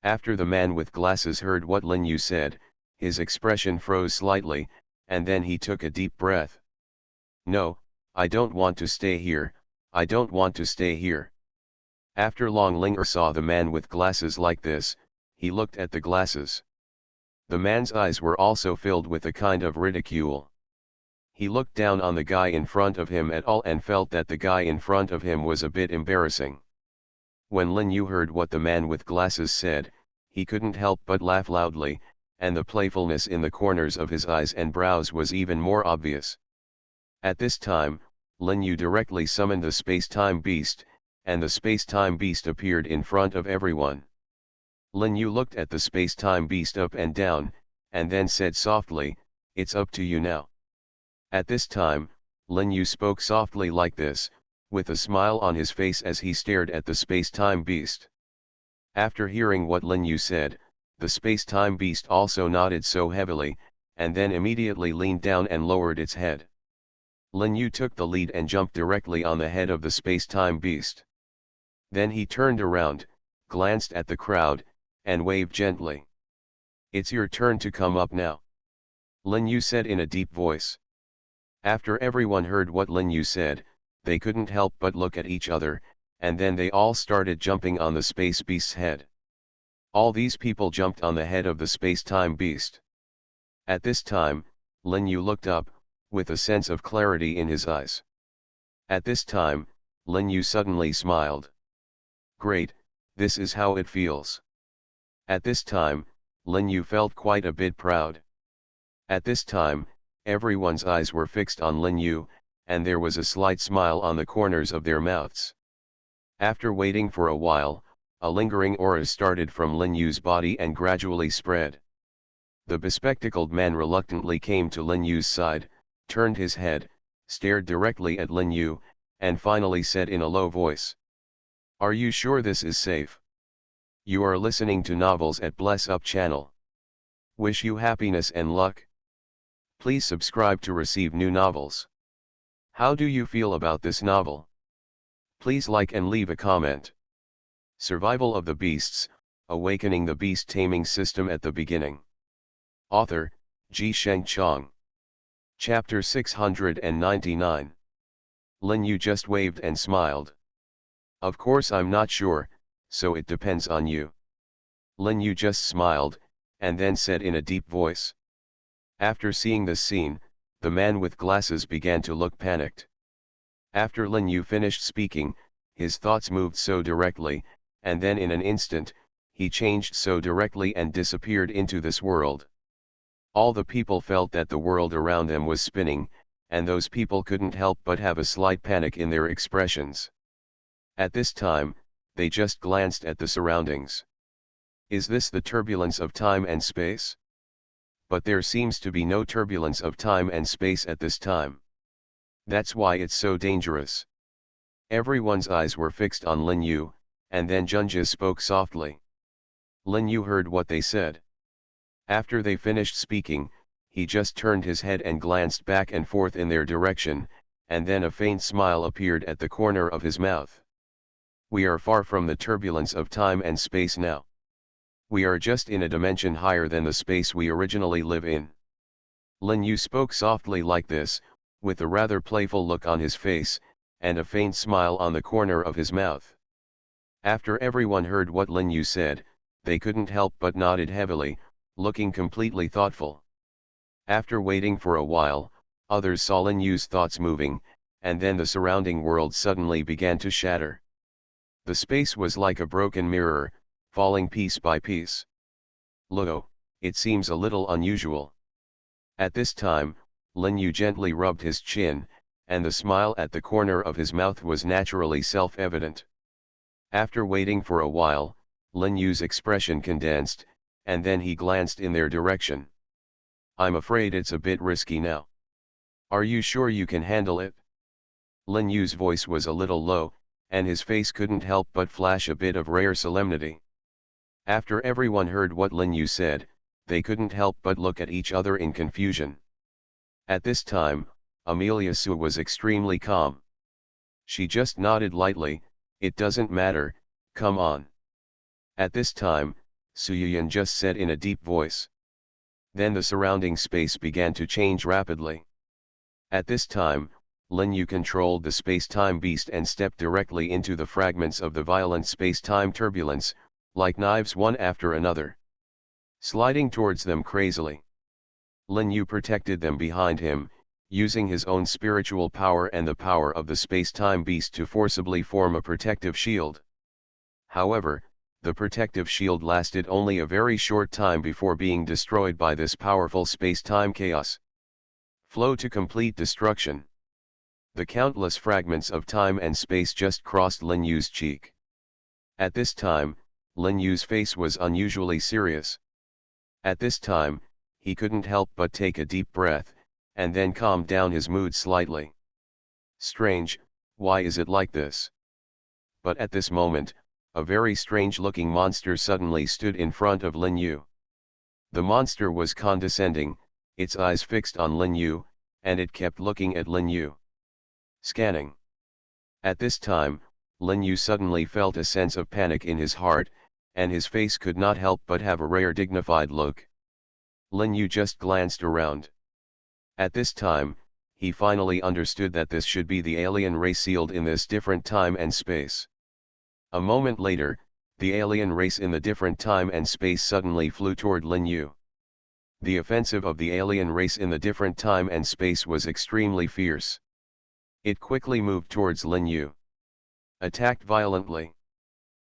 After the man with glasses heard what Lin Yu said, his expression froze slightly, and then he took a deep breath. No, I don't want to stay here, I don't want to stay here. After Long Ling saw the man with glasses like this, he looked at the glasses. The man's eyes were also filled with a kind of ridicule. He looked down on the guy in front of him at all and felt that the guy in front of him was a bit embarrassing. When Lin Yu heard what the man with glasses said, he couldn't help but laugh loudly, and the playfulness in the corners of his eyes and brows was even more obvious. At this time, Lin Yu directly summoned the space-time beast, and the space-time beast appeared in front of everyone. Lin Yu looked at the space-time beast up and down, and then said softly, "It's up to you now." At this time, Lin Yu spoke softly like this, with a smile on his face as he stared at the space-time beast. After hearing what Lin Yu said, the space-time beast also nodded so heavily, and then immediately leaned down and lowered its head. Lin Yu took the lead and jumped directly on the head of the space-time beast. Then he turned around, glanced at the crowd, and waved gently. "It's your turn to come up now," Lin Yu said in a deep voice. After everyone heard what Lin Yu said, they couldn't help but look at each other, and then they all started jumping on the space beast's head. All these people jumped on the head of the space-time beast. At this time, Lin Yu looked up, with a sense of clarity in his eyes. At this time, Lin Yu suddenly smiled. Great, this is how it feels. At this time, Lin Yu felt quite a bit proud. At this time, everyone's eyes were fixed on Lin Yu, and there was a slight smile on the corners of their mouths. After waiting for a while, a lingering aura started from Lin Yu's body and gradually spread. The bespectacled man reluctantly came to Lin Yu's side, turned his head, stared directly at Lin Yu, and finally said in a low voice, "Are you sure this is safe? You are listening to novels at Bless Up channel. Wish you happiness and luck. Please subscribe to receive new novels. How do you feel about this novel? Please like and leave a comment." Survival of the Beasts, Awakening the Beast Taming System at the Beginning. Author, Ji Sheng Chong. Chapter 699. Lin Yu just waved and smiled. "Of course I'm not sure, so it depends on you." Lin Yu just smiled, and then said in a deep voice. After seeing this scene, the man with glasses began to look panicked. After Lin Yu finished speaking, his thoughts moved so directly, and then in an instant, he changed so directly and disappeared into this world. All the people felt that the world around them was spinning, and those people couldn't help but have a slight panic in their expressions. At this time, they just glanced at the surroundings. Is this the turbulence of time and space? But there seems to be no turbulence of time and space at this time. That's why it's so dangerous. Everyone's eyes were fixed on Lin Yu, and then Junja spoke softly. Lin Yu heard what they said. After they finished speaking, he just turned his head and glanced back and forth in their direction, and then a faint smile appeared at the corner of his mouth. We are far from the turbulence of time and space now. We are just in a dimension higher than the space we originally live in. Lin Yu spoke softly like this, with a rather playful look on his face, and a faint smile on the corner of his mouth. After everyone heard what Lin Yu said, they couldn't help but nodded heavily, looking completely thoughtful. After waiting for a while, others saw Lin Yu's thoughts moving, and then the surrounding world suddenly began to shatter. The space was like a broken mirror, falling piece by piece. Lo, it seems a little unusual. At this time, Lin Yu gently rubbed his chin, and the smile at the corner of his mouth was naturally self-evident. After waiting for a while, Lin Yu's expression condensed, and then he glanced in their direction. I'm afraid it's a bit risky now. Are you sure you can handle it? Lin Yu's voice was a little low, and his face couldn't help but flash a bit of rare solemnity. After everyone heard what Lin Yu said, they couldn't help but look at each other in confusion. At this time, Amelia Su was extremely calm. She just nodded lightly, it doesn't matter, come on. At this time, Su Yuyan just said in a deep voice. Then the surrounding space began to change rapidly. At this time, Lin Yu controlled the space-time beast and stepped directly into the fragments of the violent space-time turbulence, like knives one after another, sliding towards them crazily. Lin Yu protected them behind him, using his own spiritual power and the power of the space-time beast to forcibly form a protective shield. However, the protective shield lasted only a very short time before being destroyed by this powerful space-time chaos. Flow to complete destruction. The countless fragments of time and space just crossed Lin Yu's cheek. At this time, Lin Yu's face was unusually serious. At this time, he couldn't help but take a deep breath, and then calmed down his mood slightly. Strange, why is it like this? But at this moment, a very strange-looking monster suddenly stood in front of Lin Yu. The monster was condescending, its eyes fixed on Lin Yu, and it kept looking at Lin Yu. Scanning. At this time, Lin Yu suddenly felt a sense of panic in his heart, and his face could not help but have a rare dignified look. Lin Yu just glanced around. At this time, he finally understood that this should be the alien race sealed in this different time and space. A moment later, the alien race in the different time and space suddenly flew toward Lin Yu. The offensive of the alien race in the different time and space was extremely fierce. It quickly moved towards Lin Yu. Attacked violently.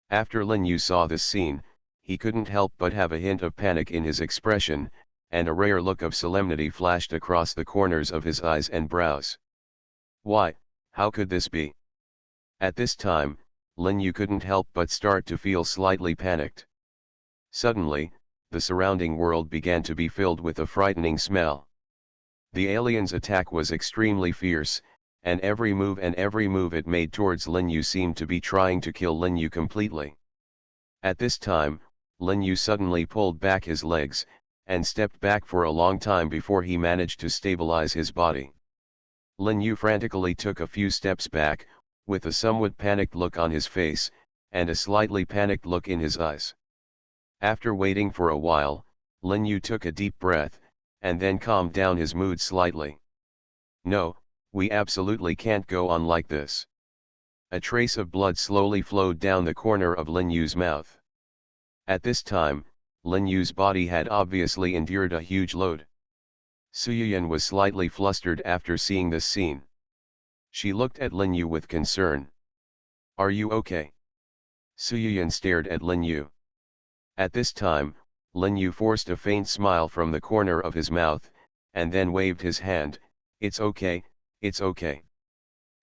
After Lin Yu saw this scene, he couldn't help but have a hint of panic in his expression, and a rare look of solemnity flashed across the corners of his eyes and brows. Why, how could this be? At this time, Lin Yu couldn't help but start to feel slightly panicked. Suddenly, the surrounding world began to be filled with a frightening smell. The alien's attack was extremely fierce, and every move it made towards Lin Yu seemed to be trying to kill Lin Yu completely. At this time, Lin Yu suddenly pulled back his legs, and stepped back for a long time before he managed to stabilize his body. Lin Yu frantically took a few steps back, with a somewhat panicked look on his face, and a slightly panicked look in his eyes. After waiting for a while, Lin Yu took a deep breath, and then calmed down his mood slightly. No, we absolutely can't go on like this. A trace of blood slowly flowed down the corner of Lin Yu's mouth. At this time, Lin Yu's body had obviously endured a huge load. Su Yuyan was slightly flustered after seeing this scene. She looked at Lin Yu with concern. Are you okay? Su Yuyan stared at Lin Yu. At this time, Lin Yu forced a faint smile from the corner of his mouth, and then waved his hand. It's okay, it's okay.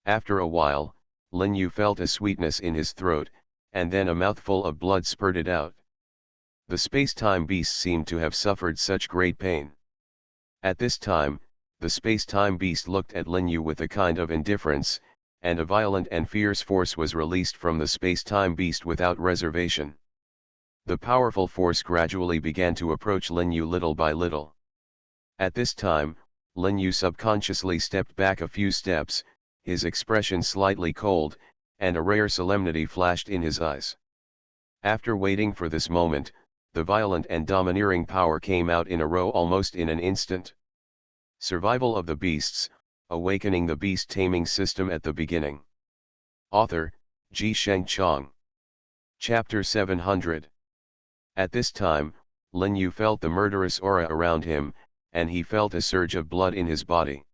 After a while, Lin Yu felt a sweetness in his throat, and then a mouthful of blood spurted out. The space-time beast seemed to have suffered such great pain. At this time, the space-time beast looked at Lin Yu with a kind of indifference, and a violent and fierce force was released from the space-time beast without reservation. The powerful force gradually began to approach Lin Yu little by little. At this time, Lin Yu subconsciously stepped back a few steps, his expression slightly cold, and a rare solemnity flashed in his eyes. After waiting for this moment, the violent and domineering power came out in a row almost in an instant. Survival of the Beasts, Awakening the Beast Taming System at the Beginning. Author, Ji Sheng Chong. Chapter 700. At this time, Lin Yu felt the murderous aura around him, and he felt a surge of blood in his body.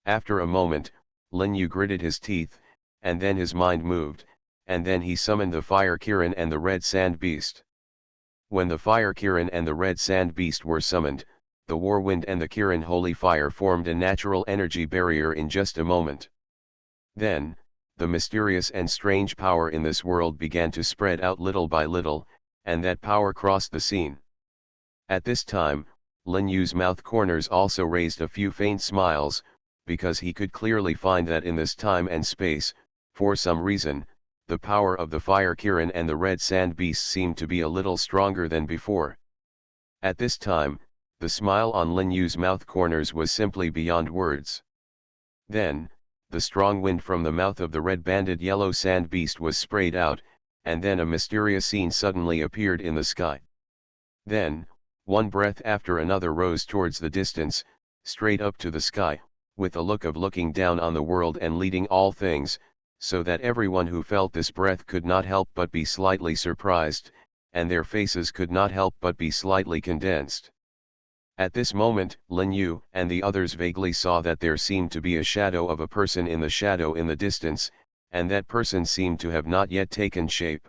After a moment, Lin Yu gritted his teeth, and then his mind moved, and then he summoned the Fire Kirin and the Red Sand Beast. When the Fire Kirin and the Red Sand Beast were summoned, the War Wind and the Kirin Holy Fire formed a natural energy barrier in just a moment. Then, the mysterious and strange power in this world began to spread out little by little, and that power crossed the scene. At this time, Lin Yu's mouth corners also raised a few faint smiles, because he could clearly find that in this time and space, for some reason, the power of the Fire Kirin and the Red Sand Beast seemed to be a little stronger than before. At this time, the smile on Lin Yu's mouth corners was simply beyond words. Then, the strong wind from the mouth of the red-banded yellow sand beast was sprayed out, and then a mysterious scene suddenly appeared in the sky. Then, one breath after another rose towards the distance, straight up to the sky, with a look of looking down on the world and leading all things, so that everyone who felt this breath could not help but be slightly surprised, and their faces could not help but be slightly condensed. At this moment, Lin Yu and the others vaguely saw that there seemed to be a shadow of a person in the shadow in the distance, and that person seemed to have not yet taken shape.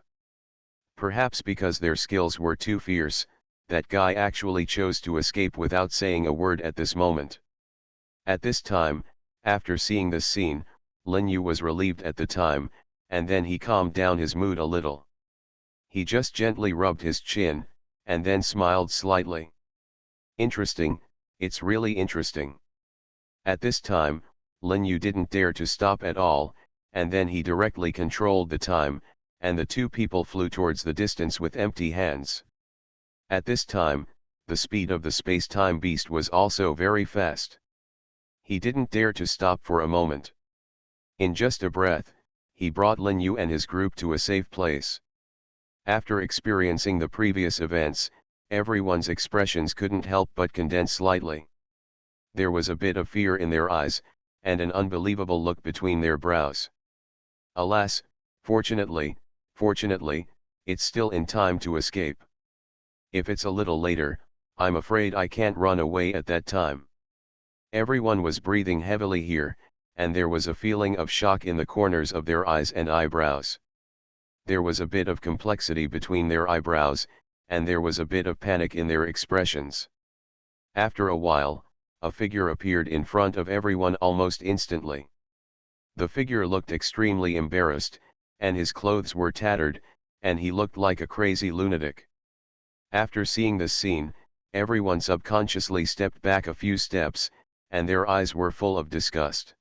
Perhaps because their skills were too fierce, that guy actually chose to escape without saying a word at this moment. At this time, after seeing this scene, Lin Yu was relieved at the time, and then he calmed down his mood a little. He just gently rubbed his chin, and then smiled slightly. Interesting, it's really interesting. At this time, Lin Yu didn't dare to stop at all, and then he directly controlled the time, and the two people flew towards the distance with empty hands. At this time, the speed of the space-time beast was also very fast. He didn't dare to stop for a moment. In just a breath, he brought Lin Yu and his group to a safe place. After experiencing the previous events, everyone's expressions couldn't help but condense slightly. There was a bit of fear in their eyes, and an unbelievable look between their brows. Alas, fortunately, it's still in time to escape. If it's a little later, I'm afraid I can't run away at that time. Everyone was breathing heavily here, and there was a feeling of shock in the corners of their eyes and eyebrows. There was a bit of complexity between their eyebrows, and there was a bit of panic in their expressions. After a while, a figure appeared in front of everyone almost instantly. The figure looked extremely embarrassed, and his clothes were tattered, and he looked like a crazy lunatic. After seeing this scene, everyone subconsciously stepped back a few steps, and their eyes were full of disgust.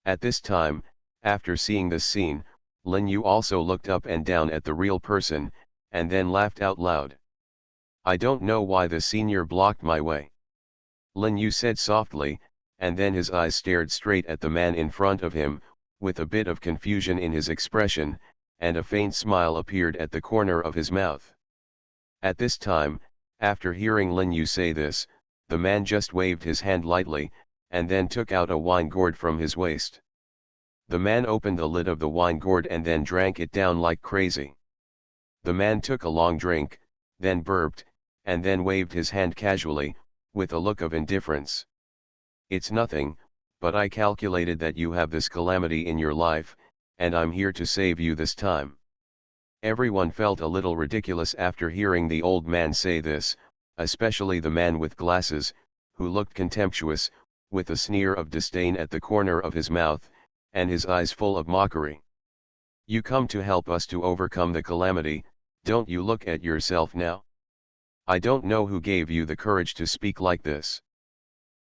At this time, after seeing this scene, Lin Yu also looked up and down at the real person, and then laughed out loud. I don't know why the senior blocked my way. Lin Yu said softly, and then his eyes stared straight at the man in front of him, with a bit of confusion in his expression, and a faint smile appeared at the corner of his mouth. At this time, after hearing Lin Yu say this, the man just waved his hand lightly, and then took out a wine gourd from his waist. The man opened the lid of the wine gourd and then drank it down like crazy. The man took a long drink, then burped, and then waved his hand casually, with a look of indifference. It's nothing, but I calculated that you have this calamity in your life, and I'm here to save you this time. Everyone felt a little ridiculous after hearing the old man say this, especially the man with glasses, who looked contemptuous, with a sneer of disdain at the corner of his mouth, and his eyes full of mockery. You come to help us to overcome the calamity, don't you look at yourself now? I don't know who gave you the courage to speak like this.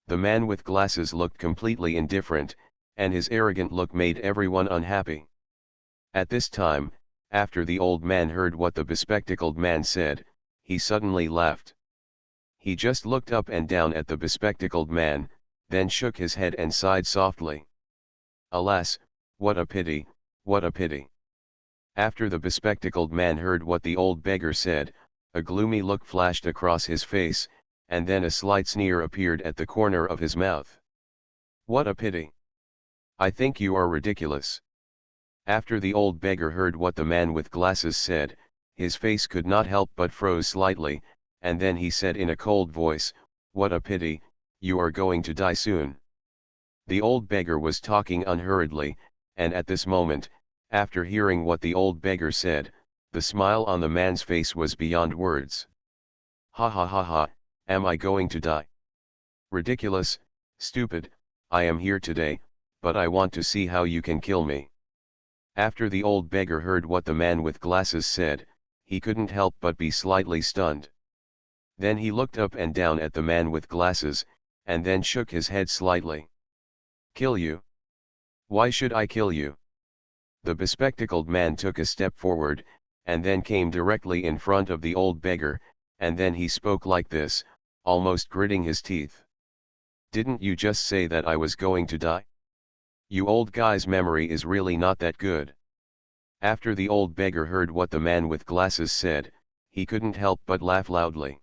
The man with glasses looked completely indifferent, and his arrogant look made everyone unhappy. At this time, after the old man heard what the bespectacled man said, he suddenly laughed. He just looked up and down at the bespectacled man, then shook his head and sighed softly. Alas, what a pity, what a pity. After the bespectacled man heard what the old beggar said, a gloomy look flashed across his face, and then a slight sneer appeared at the corner of his mouth. What a pity. I think you are ridiculous. After the old beggar heard what the man with glasses said, his face could not help but froze slightly, and then he said in a cold voice, what a pity, you are going to die soon. The old beggar was talking unhurriedly, and at this moment, after hearing what the old beggar said, the smile on the man's face was beyond words. Ha ha ha ha, am I going to die? Ridiculous, stupid, I am here today, but I want to see how you can kill me. After the old beggar heard what the man with glasses said, he couldn't help but be slightly stunned. Then he looked up and down at the man with glasses, and then shook his head slightly. Kill you? Why should I kill you? The bespectacled man took a step forward, and then came directly in front of the old beggar, and then he spoke like this, almost gritting his teeth. Didn't you just say that I was going to die? You old guy's memory is really not that good. After the old beggar heard what the man with glasses said, he couldn't help but laugh loudly.